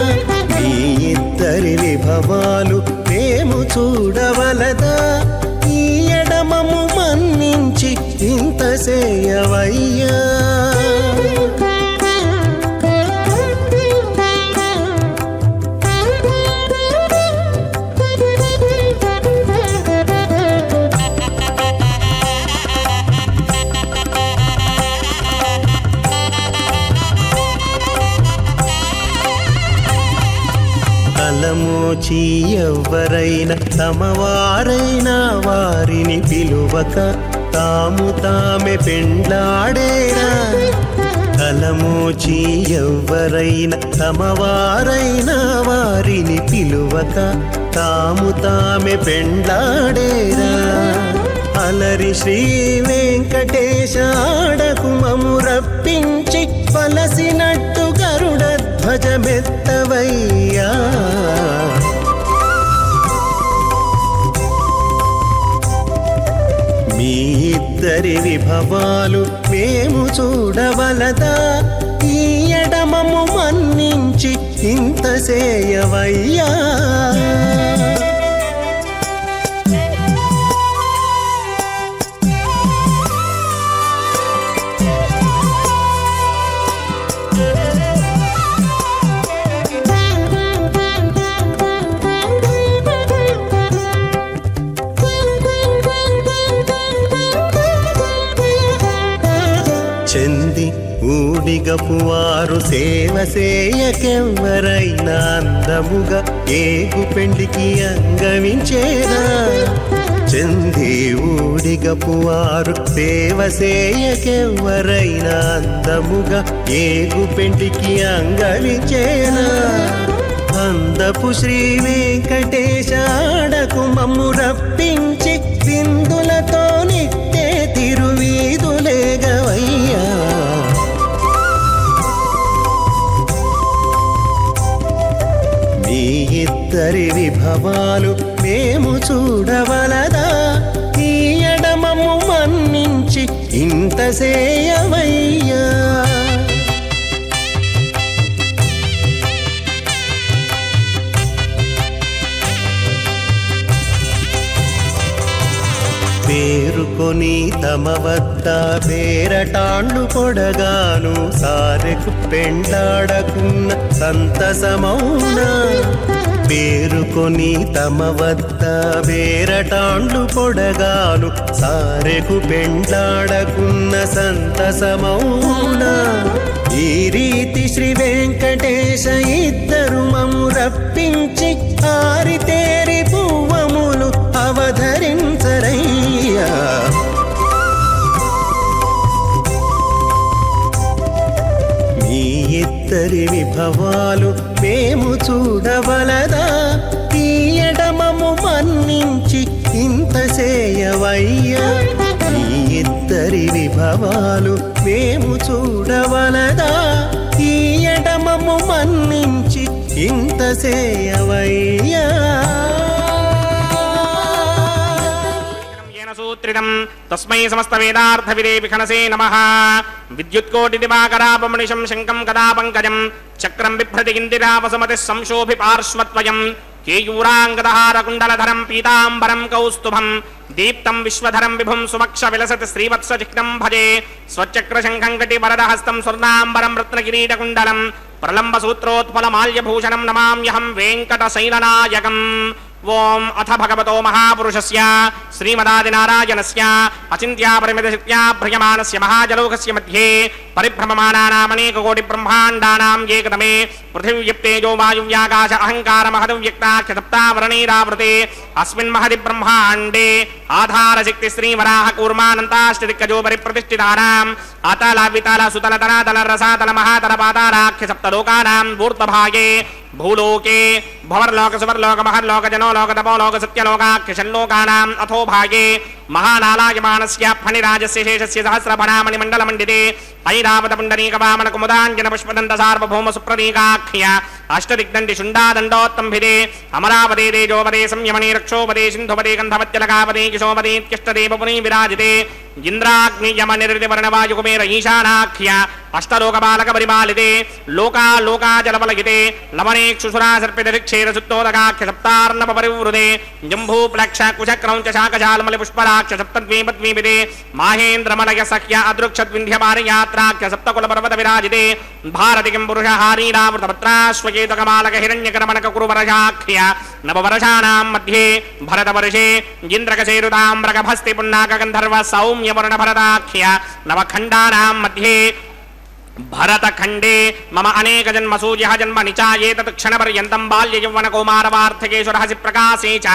మీ ఇద్దరి విభవాలు మేము చూడవలదా ఈ ఎడమము మన్నించి ఇంత చేయవయ్యా తలమోచి ఎవ్వరైనా తమవారైనా వారిని పిలువక తాము తామే పెండ్లాడేరా తలమోచి ఎవ్వరైనా తమవారైనా వారిని పిలువక తాము తామే పెండ్లాడేరా అలరి శ్రీ వెంకటేశ ఆడకు మము రప్పించి వలసినట్టు గరుడ ధ్వజమెత్తవయ్యా మీ ఇద్దరి విభవాలు మేము చూడవలదా ఈ ఎడమము మన్నించి ఇంత చేయవయ్యా చెంది ఊడిగపు వారు సేవ సేయకెవ్వరైనా అందముగా ఏగు పెండికి అంగవించేదా చెంది ఊడిగపు వారు సేవ సేయకెవ్వరైనా అందముగా ఏగు పెండికి అంగవించేదా అందపు శ్రీ వెంకటేశ ఆడకు మమ్ము రప్పించి విందులతో నిట్టే తిరువీధులేగవయ్యా మీ ఇద్దరి విభవాలు మేము చూడవలదా ఈ ఎడమము మన్నించి ఇంత సేయవయ్యా పేరుకొని తమ వద్ద బేరటాండ్లు పొడగాను సారెకు పెండాడకున్న సంతసమౌనా పేరుకొని తమ వద్ద బేరటాండ్లు పొడగాను సారెకు పెండాడకున్న సంతసమౌనా ఈ రీతి శ్రీ వెంకటేశ ఇద్దరు మము రప్పించి ఆరితేరి పువ్వములు అవధరించరయ్యా మీ ఇద్దరి విభవాలు మేము చూడవలదా ఈ ఎడమము మన్నించి ఇంత చేయవయ్యా ఈ ఇద్దరి విభవాలు మేము చూడవలదా ఈ ఎడమము మన్నించి ఇంత చేయవయ్యా సూత్రితం తస్మై సమస్త వేదార్థ విదే విఖనసే నమః విద్యుత్కోటి దివాకరాపమనిషం శంకం కదా పంకజం చక్రం బిభ్రతి ఇందిరావసుమతి సంశోభి పార్శ్వత్వయం కేయూరాంగదహార కుండలధరం పీతాంబరం కౌస్తుభం దీప్తం విశ్వధరం విభుం సుమక్ష విలసతి శ్రీవత్స చిహ్నం భజే స్వచక్ర శంఖం కటి వరదహస్తం స్వర్ణాంబరం రత్నకిరీటకుండలం ప్రలంబ సూత్రోత్పలమాల్యభూషణం నమామ్యహం వెంకటశైలనాయకం ఓం అథ భగవతో మహాపురుషస్య శ్రీమదాదినారాయణస్య అచింత్యాపరిమితశక్త్యా భ్రయమానస్య మహాజలౌకస్య మధ్యే పరిభ్రమమానానామనేకకోటి బ్రహ్మాండానాం ఏకతమే పృథివ్యప్తేజో వాయువ్యాకాశ అహంకార మహదవ్యక్తాఖ్య సప్తావరణైరావృతే అస్మిన్ మహది బ్రహ్మాండే ఆధారశక్తి శ్రీవరాహ కూర్మానంతాష్టదిక్కజో పరిప్రతిష్ఠితానాం అతల వితల సుతల తనాతల రసాతల మహాతల పాతారాఖ్య సప్తలోకానాం ఊర్ధ్వభాగే భూలోకే భవర్లోక సువర్లోక మహర్లోక జనోలోక తపోలోక సత్యలోకాఖ్య షణ్లోకానాం అథో భాగే మహానాలాయమానస్య ఫణిరాజస్య శేషస్య సహస్రఫణామణి మండలమండితే ఐరావత పుండరీక వామన కుముదాంజన పుష్పదంత సార్వభౌమ సుప్రదీకాఖ్య అష్టదిగ్దండి శుండాదండోత్తంభిదే అమరావదే తేజోపదే సంయమనే రక్షోపదే సింధుపదే గంధవత్యలకాపదే కిశోపదేత్యష్టదేవ పునీ విరాజితే ఇంద్రాగ్నియమ నిర్దివర్ణవాయుకుమేర ఈశానాఖ్య అష్టలోకపాలక పరిపాలితే లోకా జలపలగితే లవనేక్షుసురా సర్పితరిక్షేర సుత్తోదకాఖ్య సప్తార్ణవ పరివృదే జంభూ ప్లక్ష కుశక్రౌంచ శాకశాల్మలి పుష్పరాక్ష సప్తద్వీపద్వీపితే మాహేంద్రమలయ సఖ్య అదృక్షద్వింధ్యమారయాత్రాఖ్య సప్తకుల పర్వత విరాజితే భారతికిం పురుష హారీరావృతపత్రాశ్వకేతకమాలక హిరణ్యకరమణక కురువరశాఖ్య నవవర్షాణాం మధ్యే భరతవర్షే ఇంద్రకశేరుతామ్రకభస్తి పున్నాక గంధర్వ సౌమ్యవర్ణ భరతాఖ్య నవఖండానాం మధ్యే భరతఖండే మమ అనేక జన్మసూర్య జన్మ నిచాయేతత్ క్షణపర్యంతం బాల్య యౌవన కౌమారవార్థకేషు రహసి ప్రకాశే చ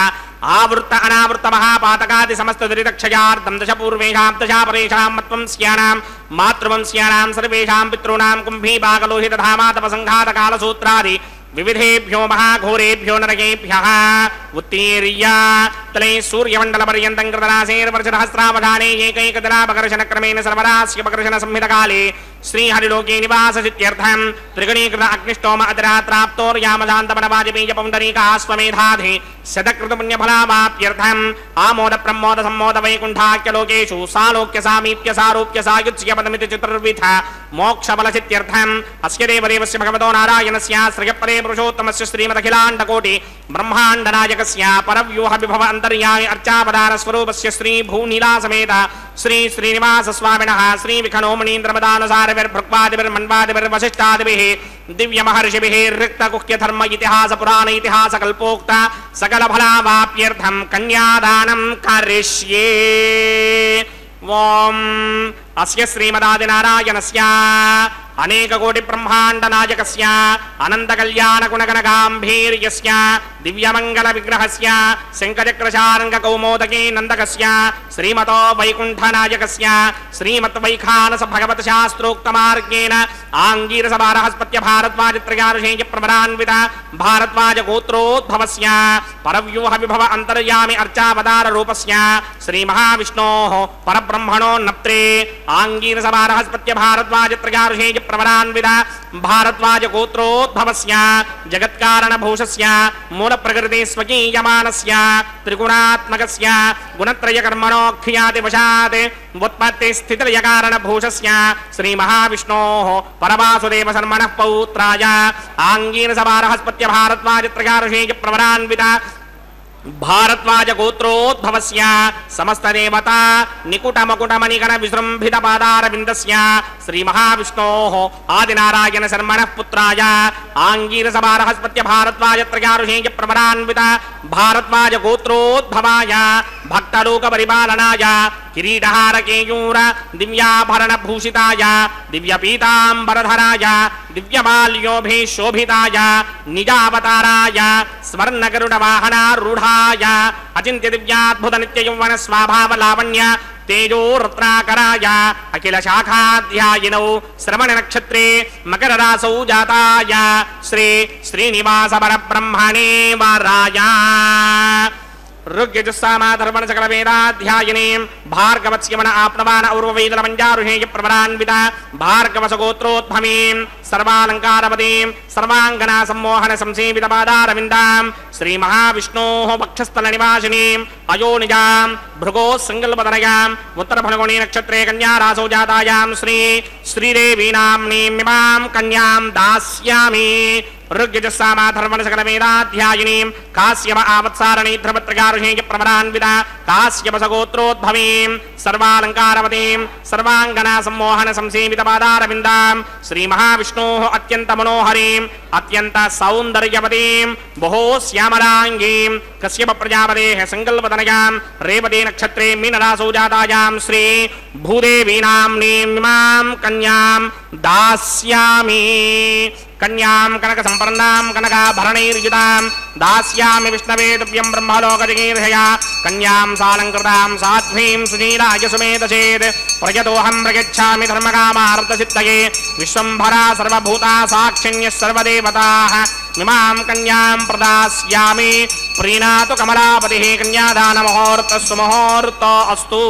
ఆవృత్త అనావృత్త మహాపాతకాది సమస్త దురితక్షయార్థం దశ పూర్వేషాం దశా పరేషాం మత్వం స్యానాం మాతృవంశ్యానాం సర్వేషాం పితॄణాం కుంభీపాకలోహిత ధామాతప సంఘాత కాలసూత్రాది వివిధేభ్యో మహాఘోరేభ్యో నరకేభ్యః ఉత్తీర్య తలే సూర్యమండల పర్యంతం కృతనాశేర్వర్షసహస్రావధానే ఏకైకదినాపకర్షణ క్రమేణ సర్వరాస్యపకర్షణ సంహితకాలే శ్రీహరిలోకే నివాససిత్యర్థం త్రిగణీకృత అగ్నిష్టోమ అతిరాత్రాప్తోర్యామశాంతమన వాజపేయ పౌండరీకాశ్వమేధాధి శతకృతపుణ్యఫలామాప్యర్థం ఆమోద ప్రమోద సమ్మోద వైకుంఠాఖ్యలోకేషు సాలోక్య సామీప్య సారూప్య సాయుజ్య పదమితి చతుర్విధ మోక్షబలసిత్యర్థం అస్య దేవదేవస్య భగవతో నారాయణస్య శ్రియపదే పురుషోత్తమస్య శ్రీమదఖిలాండకోటి బ్రహ్మాండనాయకస్య పరవ్యూహ విభవ అంతర్యామి అర్చావతార స్వరూపస్య శ్రీ భూనీలాసమేత శ్రీ శ్రీనివాస స్వామినః శ్రీ విఖనోమణీంద్రమదానుసారవిర్భృక్వాదిభిర్వశిష్టాదిభిః దివ్య మహర్షిభిః రిక్తగుహ్య ధర్మ ఇతిహాస పురాణ ఇతిహాస కల్పోక్త సకల ఫలావాప్యర్థం కన్యాదానం కరిష్యే. ఓం అస్య శ్రీమదాదినారాయణస్య అనేక కోటి బ్రహ్మాండ నాయకస్య అనంత కళ్యాణ గుణగణ గాంభీర్యస్య దివ్యమంగళ విగ్రహస్య శంఖచక్రశారంగ కౌమోదకీ నందకస్య శ్రీమతో వైకుంఠ నాయకస్య శ్రీమత్ వైఖానస భగవత శాస్త్రోక్త మార్గేణ ఆంగీరస బారహస్పత్య భారద్వాజత్రయారుషేయ ప్రమరాన్విత భారద్వాజ గోత్రోద్భవస్య పరవ్యూహ విభవ అంతర్యామి అర్చావతార రూపస్య శ్రీ మహావిష్ణోః పరబ్రహ్మణో నప్త్రే ఆంగీరస బారహస్పత్య భారద్వాజత్రయారుషేయ ప్రవరాన్విత భారద్వాజ గోత్రోద్భవస్య జగత్కారణ భూషస్య మూల ప్రకృతి స్వకీయమానస్య త్రిగుణాత్మకస్య గుణత్రయ కర్మణోఖ్యాతి వశాత్ ఉత్పత్తి స్థితిలయ కారణ భూషస్య శ్రీ మహావిష్ణోః పరవాసుదేవ శర్మణః పౌత్రాయ ఆంగీరస బారహస్పత్య భారద్వాజ త్రయారుషేయ ప్రవరాన్విత భారద్వాజ గోత్రోద్భవస్య సమస్త దేవతా నికుట మకుట మణిగణ విజృంభిత పాదారవిందస్య శ్రీ మహావిష్ణోః ఆదినారాయణ శర్మణః పుత్రాయ ఆంగీరస బృహస్పత్య భారద్వాజ త్రయారుషేయ ప్రవరాన్విత భారద్వాజ గోత్రోద్భవాయ భక్తలోక పరిపాలనాయ కిరీటహార కేయూర దివ్యాభరణ భూషితాయ దివ్య పీతాంబరధరాయ దివ్యమాల్యోభి శోభితాయ నిజావతారాయ స్వర్ణగరుడ వాహనారూఢాయ అచింత్య దివ్యాద్భుత నిత్య యౌవన స్వభావ లావణ్య తేజో రత్నాకరాయ అఖిల శాఖాధ్యాయినౌ శ్రవణ నక్షత్రే మకర రాసౌ జాతాయ శ్రీ శ్రీనివాస పరబ్రహ్మణే వరాయ ऋग्यजुस्सामाधर्वण सकल वेदाध्यायिनीं भार्गवत्स्यमन आप्नवान और्ववेदल पञ्चारुषेय प्रवरान्विता भार्गवसगोत्रोद्भवीं सर्वालङ्कारवतीं सर्वाङ्गना सम्मोहन संसेवित पादारविन्दां श्रीमहाविष्णोः वक्षस्थलनिवासिनीं अयोनिजां भृगोः सङ्कल्पतनयाम् उत्तरफलगुणी नक्षत्रे कन्यारासौ जातायां श्रीदेवी नाम्नीमिमां कन्यां दास्यामि ऋग्यजुस्सामाधर्वण सकल वेदाध्यायिनीं काश्यप आवत्सारणीध्रपत्रकारुषेय प्रवरान्विता काश्यपसगोत्रोद्भवीं सर्वालङ्कारवतीं सर्वाङ्गना सम्मोहन संसेवित पादारविन्दां श्रीमहाविष्णोः अत्यन्त मनोहरीं अत्यन्त सौन्दर्यवतीं बहु श्यामलाङ्गीं कश्यप प्रजापतेः सङ्कल्पतनयां रेवती नक्षत्रे मीनरासौ जातायां श्री भूदेवी नाम्नीमिमां कन्यां दास्यामि कन्यां कनक संपन्नां कनकाभरणैर्युतां दास्यामि विष्णवे तुभ्यं ब्रह्मलोकजगीर्षया कन्यां सालङ्कृतां साध्वीं सुनीलाय सुमेधचेत् प्रयतोऽहं प्रयच्छामि धर्मकामार्थसिद्धये विश्वम्भरा सर्वभूता साक्षिण्यः सर्वदेवताः इमां कन्यां प्रदास्यामि प्रीणातु कमलापतिः कन्यादानमुहूर्तः सुमुहूर्तो अस्तु।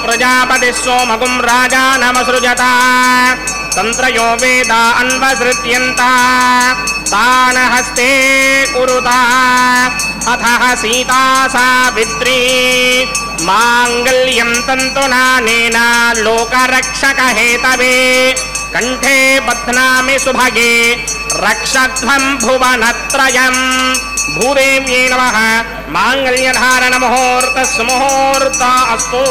प्रजापति सोमगुं राजानमसृजत तन्त्रयो वेदा अन्वसृत्यन्ता तान् हस्ते कुरुता अथः सीता सावित्री माङ्गल्यं तन्तुनानेन लोकरक्षकहेतवे कंठे बध्नामि सुभगे रक्षध्वं भुवनत्रयम् भूदेव्यै नमः माङ्गल्यधारण मुहूर्तस्मुहूर्ता अस्तु।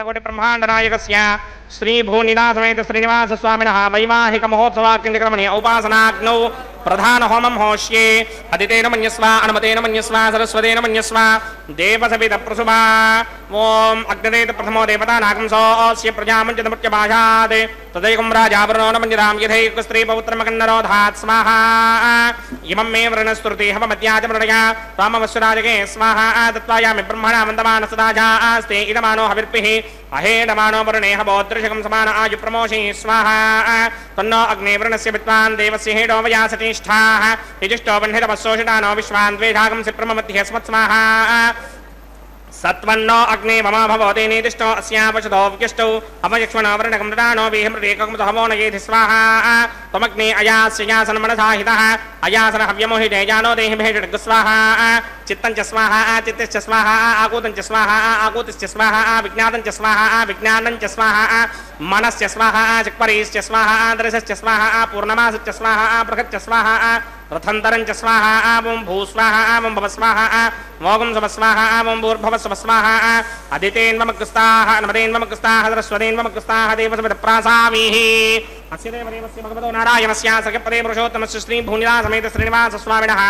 कोटि ब्रह्मांड नायकस्य श्री भूनिदास समेत श्रीनिवास स्वामिनः वैवाहिक महोत्सवाग्निक्रमणे उपासनाग्नौ प्रधान होमं होष्ये अदितेन मन्यस्व अनुमतेन मन्यस्व सरस्वतेन मन्यस्व देवसवित प्रसुभा ओम अग्नदेत प्रथमो देवता नागंसोऽस्य प्रजामञ्चदमुच्यभाषात् तदैकं राजावरणो न मन्यतां यथैक स्त्री पौत्रमकन्नरोधात् स्वाहा इमं मे वृणस्तुति हवमत्याच मृणया त्वामवस्वराजके स्वाहा दत्त्वायामि ब्रह्मणा वन्दमान सदाजा आस्ते इदमानो हविर्पिः अहेडमानो वरुणे हवोदृशकं समान आयु प्रमोषि स्वाहा तन्नो अग्ने वृणस्य विद्वान् देवस्य हेडो वयासतिष्ठाः यजुष्टो वह्निरवस्सोषितानो विश्वान् द्वेधागं सिप्रममध्यः स्मत्स्वाहा सत्वन्नो अग्ने मम भवते निदिष्टो अस्यापचतो व्यष्टौ अमयक्ष्मणो वर्णकं ददानो वेहमृतेकं हवो न येधि स्वाहा त्वमग्ने अयास्य यासन मनसा हितः अयासन हव्यमोहिते जानो देहि भेषड् स्वाहा चित्तं च स्वाहा चित्तश्च स्वाहा आकूतं च स्वाहा आकूतिश्च स्वाहा विज्ञातं च स्वाहा विज्ञानं च स्वाहा मनश्च स्वाहा चक्परीश्च स्वाहा दृशश्च स्वाहा पूर्णमासश्च स्वाहा बृहच्च स्वाहा रथंतरं च स्वाहा ओं भूस्वाहा ओं भवस्वाहा मोगं स्वस्वाहा ओं भूर्भवस्वस्वाहा अदितेन्वमग्रस्ताः नमदेन्वमग्रस्ताः सरस्वतेन्वमग्रस्ताः देवसमितप्रासामीः अस्य देवदेवस्य भगवतो नारायणस्य सखपदे पुरुषोत्तमस्य श्री भूनिदास समेत श्रीनिवास स्वामिनः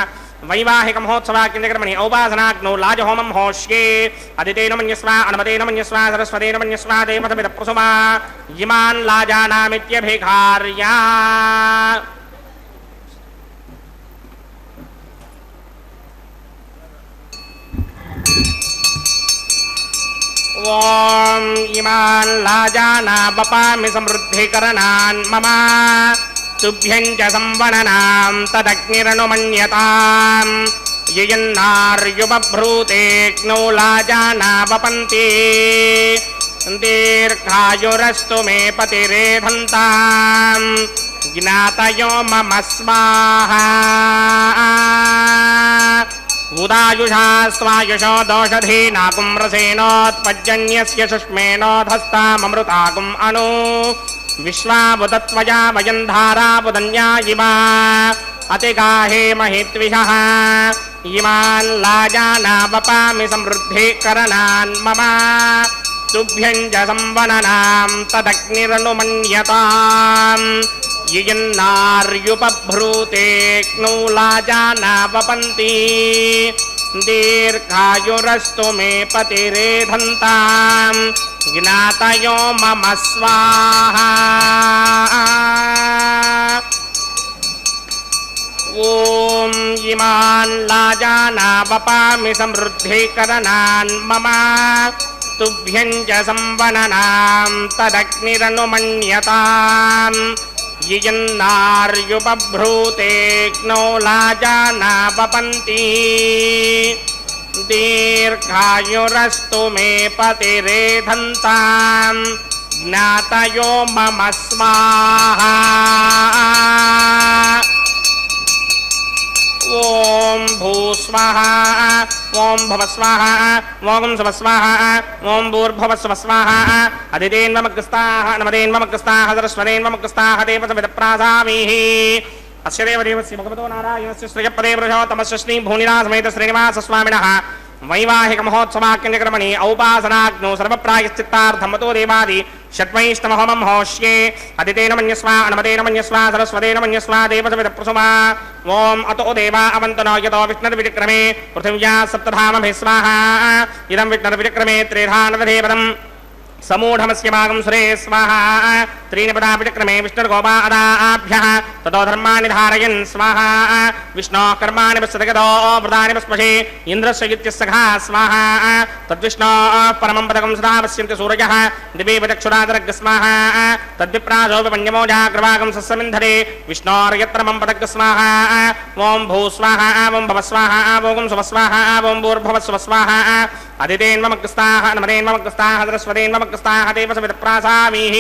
वैवाहिक महोत्सवाग्निक्रमणे औपासनाग्नौ लाजहोमं होष्ये अदितेन मन्यस्व अनुमतेन मन्यस्व सरस्वतेन मन्यस्व देवसमितप्रसुभा इमान् लाजानामित्यभिघार्या ओम इमान् लाजाना बपामि समृद्धिकरणान् मम तुभ्यं च संवननां तदग्निरनुमन्यताम् ययन्नार्युबभ्रूतेऽग्नौ लाजाना वपन्ति दीर्घायुरस्तु मे पतिरेधन्ताम् ज्ञातयो मम स्वाहा उदायुषा स्वायुषो दोषधीनाकुं रसेनोत्पज्जन्यस्य सुष्मेनोधस्ताममृताकुम् अनु विश्वावुतत्वया वयं धारावुदन्या इमा अतिगाहे महित्विषः इमान् लाजानावपामि समृद्धिकरणान् मम तुभ्यं च संवननां तदग्निरनुमन्यताम् यन्नार्युपभ्रूतेऽग्नौ लाजानावपन्ति दीर्घायुरस्तु मे पतिरेधन्ताम् ज्ञातयो मम स्वाहा ॐ इमान् लाजानावपामि समृद्धिकरणान् मम तुभ्यं च संवननां तदग्निरनुमन्यताम् यन्नार्युपभ्रूतेऽग्नौ लाजानावपन्ति दीर्घायुरस्तु मे पतिरेधन्ताम् ज्ञातयो मम स्वाहा ॐ भूस्वाहा ॐ भवस्वाहा ॐ सुवस्वाहा ॐ भूर्भुवस्वस्वाहा अदितेन्वमग्रस्ताः नमदेन्वमग्रस्ताः सरस्वतेन्वमग्रस्ताः देवसविदप्रासामीः अस्य देवदेवस्य भगवतो नारायणस्य श्रियपदे पुरुषोत्तमस्य श्रीभूनिनासमेत श्रीनिवासस्वामिनः वैवाहिक महोत्सवाख्यकर्मणि औपासनाग्नौ सर्वप्रायश्चित्तार्थमतो देवादि षट्वैष्णवहोमं होष्ये अदितेन मन्यस्व अनुमतेन मन्यस्व सरस्वतेन मन्यस्व देवसविदप्रसुमा ॐ अतो देवा अवन्तनो यतो विष्णुर्विक्रमे पृथिव्या सप्तधामभिः स्वाहा इदं विष्णुर्विक्रमे त्रिधानवधेवदम् समूढमस्य भागं सुरे स्वाहा त्रीणि पदापिचक्रमे विष्णुर्गोपादाभ्यः ततो धर्माणि धारयन् स्वाहा विष्णोः कर्माणि पश्यतगतो व्रतानि पस्पशे इन्द्रस्य युत्यस्सखा स्वाहा तद्विष्णोः परमं पदकं सदा पश्यन्ति सूरजः दिवे पदक्षुरादरग् स्वाहा तद्विप्रासोऽपिपञ्चमो जाग्रवागं सस्समिन्धरे विष्णोर्यत्रमं पदग् स्वाहा ॐ भूस्वाहा ॐ भवस्वाहा ॐ सुवस्वाहा ॐ भूर्भुवस्वस्वाहा अदितेन्वमग्रस्ताः नमदेन्वमग्रस्ताः सरस्वतेन्वमग्रस्ताः देवसविदप्रासामीः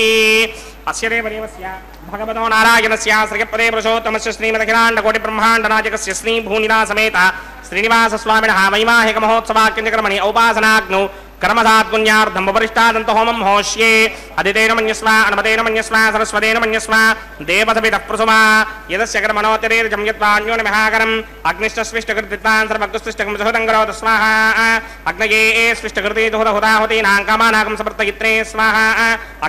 अस्य देवदेवस्य भगवतो नारायणस्य श्रीपदे पुरुषोत्तमस्य श्रीमदखिलाण्डकोटिब्रह्माण्डनायकस्य श्रीभूनिनासमेत श्रीनिवासस्वामिनः वैवाहिक महोत्सवाख्यकर्मणि औपासनाग्नौ कर्मसात्पुण्यार्थम् उपरिष्टादन्तहोमं होष्ये अदितेन मन्यस्व अनुमतेन मन्यस्व सरस्वतेन मन्यस्व देवसविदः प्रसुमा यदस्य कर्मणोत्तरेर्जं यत्वान्योनिमहाकरम् अग्निश्च स्विष्टकृतित्वान् सर्वग्निस्विष्टकं सुहृतं करोतु स्वाहा अग्नये स्विष्टकृति दुहुदहुताहुतीनां कामानाकं समर्पयित्रे स्वाहा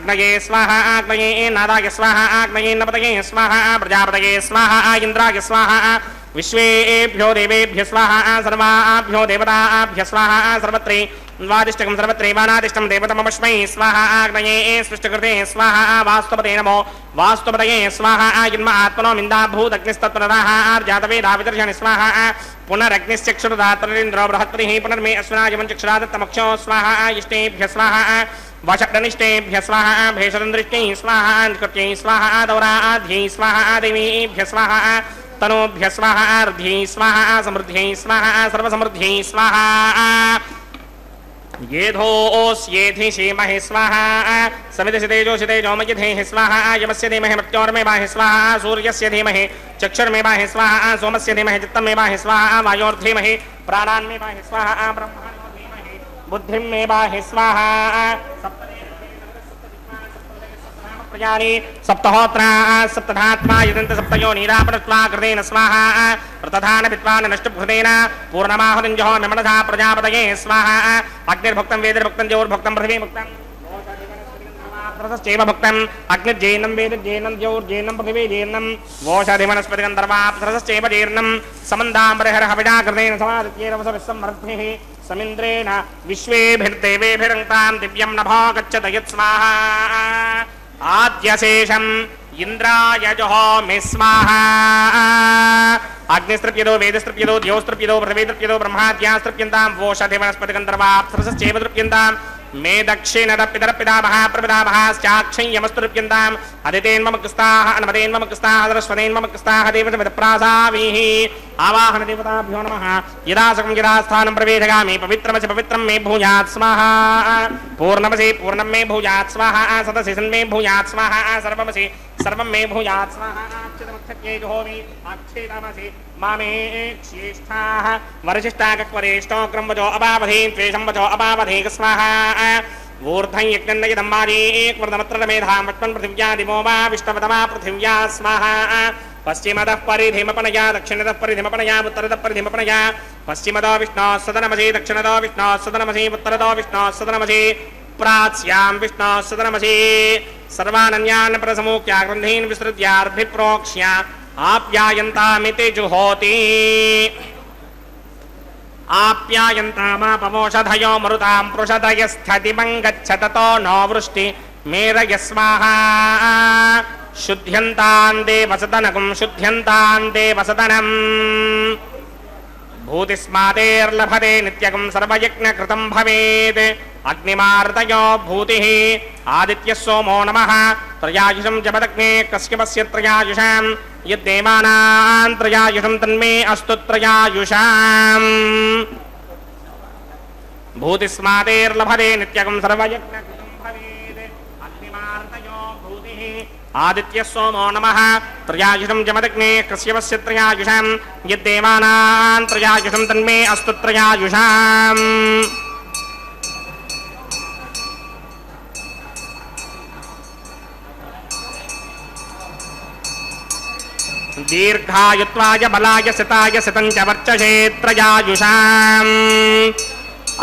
अग्नये स्वाहा अग्नये नादाय स्वाहा अग्नये नपतये स्वाहा प्रजापतये स्वाहा इन्द्राय स्वाहा विश्वेभ्यो देवेभ्यो स्वाहा सर्वाभ्यो देवताभ्यो स्वाहा सर्वत्रे वादिष्टकं सर्वत्रैवानादिष्टं देवतमस्मै स्वाहा आग्नये स्पृष्टकृते स्वाहा वास्तुपते नमो वास्तुपतये स्वाहा जन्म आत्मनो मिन्दाभूदग्निस्तत्परदाः आर्जातवेदाविदर्शनि स्वाहा पुनरग्निश्चक्षुरदातरिन्द्रो बृहत्पतिः पुनर्मे अश्विनाजमञ्चक्षुरादत्तमक्षो स्वाहा इष्टेभ्यः स्वाहा वषडनिष्टेभ्यः स्वाहा भेषरन्दृष्टैः स्वाहा कृत्यै स्वाहा दौराध्यै स्वाहा देवीभ्यः स्वाहा तनोभ्यः स्वाहा अर्ध्यै स्वाहा समृद्ध्यै स्वाहा सर्वसमृद्ध्यै स्वाहा येधोऽस्येधि क्षेमहि स्वाहा समितिषितेजोषितेजो मयिधेः स्वाहा यमस्य धीमहि मृत्योर्मे वाहि स्वाहा सूर्यस्य धीमहि चक्षुर्मे वाहि स्वाहा सोमस्य धीमहि चित्तमे वाहि स्वाहा वायोर्धीमहि प्राणान्मे वाहि स्वाहा ब्रह्माण्डो धीमहि बुद्धिं मे वाहि स्वाहा सप्तहोत्रा सप्तधात्मा यदन्त सप्तयो नीरापणत्वा कृतेन स्वाहा प्रतधान विद्वान् नष्टभृतेन पूर्णमाहुतिञ्जहो मिमनधा प्रजापतये स्वाहा अग्निर्भुक्तं वेदिर्भुक्तं ज्योर्भुक्तं पृथिवीभुक्तं रसश्चैव भुक्तम् अग्निर्जैनं वेदिर्जैनं ज्योर्जैनं पृथिवीजैनं वोषधिवनस्पतिगन्धर्वाप्सरसश्चैव जीर्णं समन्दाम्बरहरहविडा कृतेन समादित्यैरवसविस्संवर्द्धिः समिन्द्रेण विश्वेभिर्देवेभिरङ्क्तां दिव्यं नभो गच्छत यत्स्वाहा आद्यशेषम् इंद्राय जुहोमि स्वाहा अग्निस्तृप्यदो वेदस्तृप्यदो द्योस्तृप्यदो पृथिवीतृप्यदो ब्रह्माद्यास्तृप्यन्तां वोषधिवनस्पतिगन्धर्वाप्सरसश्चैव तृप्यन्तां मे दक्षिणद पितर पितामह प्रपितामहश्चाक्षय्यमस्तुर्प्यन्ताम् अदितेन्ममकृस्ताः अन्मदेन्ममकृस्ताः सरस्वतेन्ममकृस्ताः देवसमिदप्रासाभिः आवाहन देवताभ्यो नमः यदा सकं यदा स्थानं प्रवेशगामि पवित्रमसि पवित्रं मे भूयात् स्वाहा पूर्णमसि पूर्णं मे भूयात् स्वाहा सदसि सन्मे भूयात् स्वाहा सर्वमसि सर्वं मे भूयात् स्वाहा अक्षतमक्षत्ये जुहोमि अक्षेतमसि मामे क्षेष्ठाः वरशिष्टाकक्वरेष्ठो क्रमवचो अपावधे त्वेषं वचो अपावधे स्वाहा ऊर्ध्वं यज्ञन्नयदं मारीक्वर्धमत्रमेधां वट्मन् पृथिव्या दिवो वा विष्णवतमा पृथिव्या स्वाहा पश्चिमतः परिधिमपनया दक्षिणतः परिधिमपनया उत्तरतः परिधिमपनया पश्चिमतो विष्णोः सदनमसि दक्षिणतो विष्णोः सदनमसि उत्तरतो विष्णोः सदनमसि प्राच्यां विष्णोः सदनमसि सर्वानन्यान् प्रसमुख्या ग्रन्थीन् विसृत्यार्भिप्रोक्ष्य आप्यायन्तामिति जुहोति आप्यायन्तामापमोषधयो मरुतां पृषधयस्थतिमं गच्छततो नो वृष्टि मेरयस्वाहा शुद्ध्यन्तान् देवसदनकं शुद्ध्यन्तान् देवसदनम् भूतिस्मादेर्लभते नित्यकं सर्वयज्ञकृतं भवेत् अग्निमार्तयो भूतिः आदित्यः सोमो नमः त्रयायुषं जपदग्ने कश्यपस्य त्रयायुषां यद्देवानां त्रयायुषं तन्मे अस्तु त्रयायुषाम् भूतिस्मादेर्लभते नित्यकं सर्वयज्ञकृतं भवेत् अग्निमार्तयो भूतिः आदित्यः सोमो नमः त्रयायुषं जमदग्ने कश्यपस्य त्रयायुषां यद्देवानां त्रयायुषं तन्मे अस्तु त्रयायुषाम् दीर्घायुत्वाय बलाय सिताय सितं च वर्चसे त्रयायुषाम्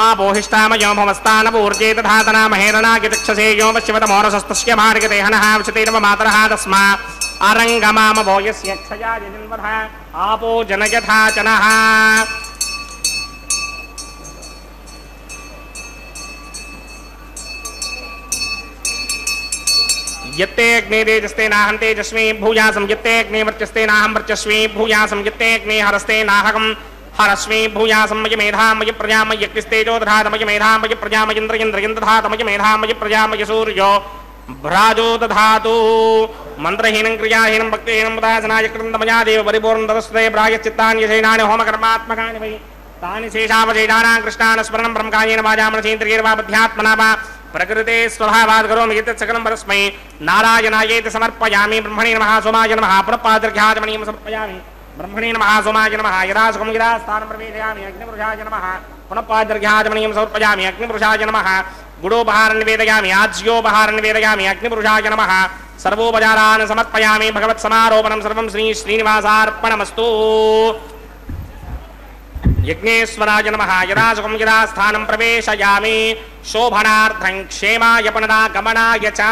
आपोहिष्टामयो भवस्तानपूर्जे तथातना महेरणागितक्षसे यो वशिवतमोरसस्तस्य मार्गते हनः वशतेरव मातरः तस्मा अरङ्गमामभो यस्य क्षया यजन्वधः आपो जनयथा जनः यत्ते अग्ने तेजस्ते नाहं तेजस्वी भूयासं यत्ते अग्ने वर्चस्ते नाहं वर्चस्वी भूयासं यत्ते अग्ने हरस्ते नाहकं हरस्वी भूयासं मयि मेधां मयि प्रजा मयि अग्निस्तेजो दधात मयि मेधां मयि प्रजा मयि इन्द्रियं दधात मयि मेधां मयि प्रजा मयि सूर्यो भ्राजो दधातु मन्त्रहीनं क्रियाहीनं भक्तिहीनं उदासनाय कृतं मया देव परिपूर्णं तदस्ते प्रायश्चित्तानि यशेनानि होमकर्मात्मकानि वै तानि शेषावशेषाणां कृष्णान् स्मरणं ब्रह्मकायेन वाजामनसेन्द्रियैर्वा बुद्ध्यात्मना वा प्रकृते स्वभावात् करोमि यत् सकलं परस्मै नारायणायेति समर्पयामि ब्रह्मणे नमः सोमाय नमः पुनः पादर्घ्याचमनीयं समर्पयामि ब्रह्मणे नमः सोमाय नमः यदा सुखं यदा स्थानं प्रवेशयामि अग्निपुरुषाय नमः पुनः पादर्घ्याचमनीयं समर्पयामि अग्निपुरुषाय नमः गुडोपहारं निवेदयामि आज्योपहारं निवेदयामि अग्निपुरुषाय नमः सर्वोपचारान् समर्पयामि भगवत्समारोपणं सर्वं श्री श्रीनिवासार्पणमस्तु यज्ञेश्वराय नमः यदा सुखं यदा स्थानं प्रवेशयामि शोभनार्थं क्षेमाय पुनरागमनाय च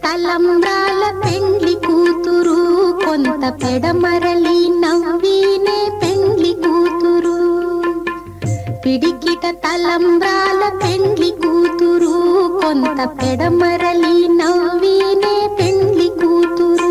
తలంబ్రాల పెండ్లి కూతురు, కొంత పెడమరలి నవ్వీనే పెండ్లి కూతురు. పిడికిట తలంబ్రాల పెండ్లి కూతురు, కొంత పెడమరలి నవ్వీనే పెండ్లి కూతురు.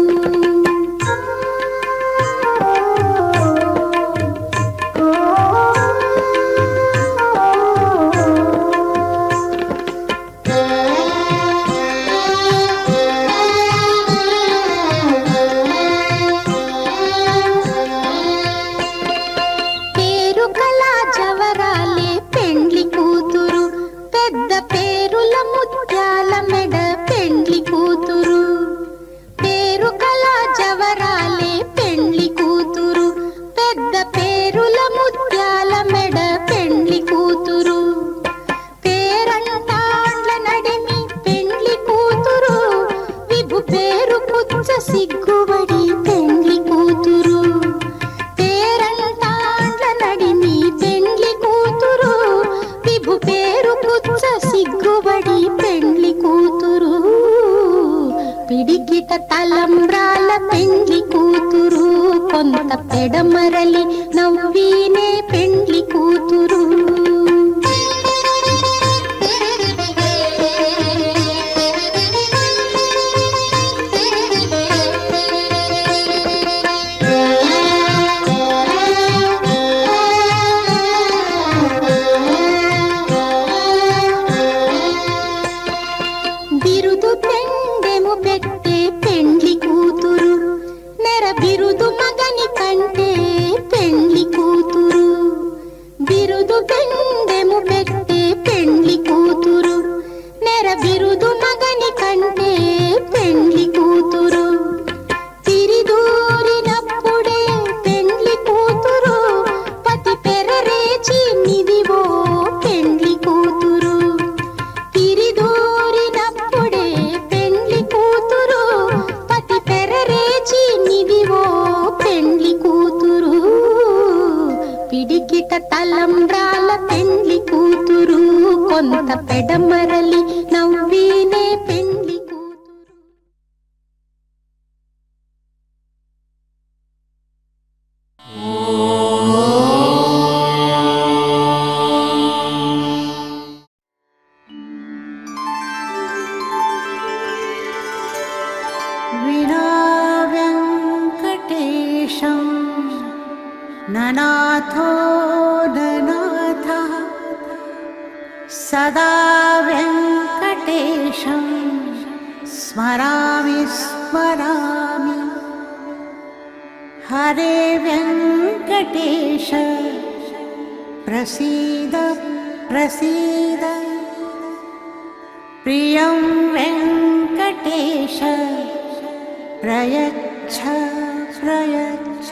సిగ్గుబడి పెండ్లి కూతురు, పేరంటాండ్ల నడిమి పెండ్లి కూతురు, విభు పేరు పుచ్చ సిగ్గుబడి పెండ్లి కూతురు. పిడికిట తలంబ్రాల పెండ్లి కూతురు, కొంత పెడమరలి నవ్వీనే పెండ్లి కూతురు. బిరుదు పెండెము పెట్టే పెండ్లి కూతురు, నెర బిరుదు మగని కంటే పెండ్లి కూతురు. బిరుదు పెండెము పెట్టే పెండ్లి కూతురు, నెర బిరుదు మగని కంటే పెండ్లి కూతురు. తిరిదూరినప్పుడే పెండ్లి కూతురు, పతి పెరరేచి నిదివో పెండ్లి కూతురు. తిరిదూరినప్పుడే పెండ్లి కూతురు, పతి పెరరేచి నిదివో పెండ్లి కూతురు. పిడికిట తలంబ్రాల పెండ్లి కూతురు, కొంత పెడమరలి నవ్వీనే పెండ్లి కూతురు. विना वेङ्कटेशं ननाथो ननाथः, सदा वेङ्कटेशं स्मरामि स्मरामि. हरे वेङ्कटेश प्रसीद प्रसीद, प्रियं वेङ्कटेश प्रयच्छ प्रयच्छ.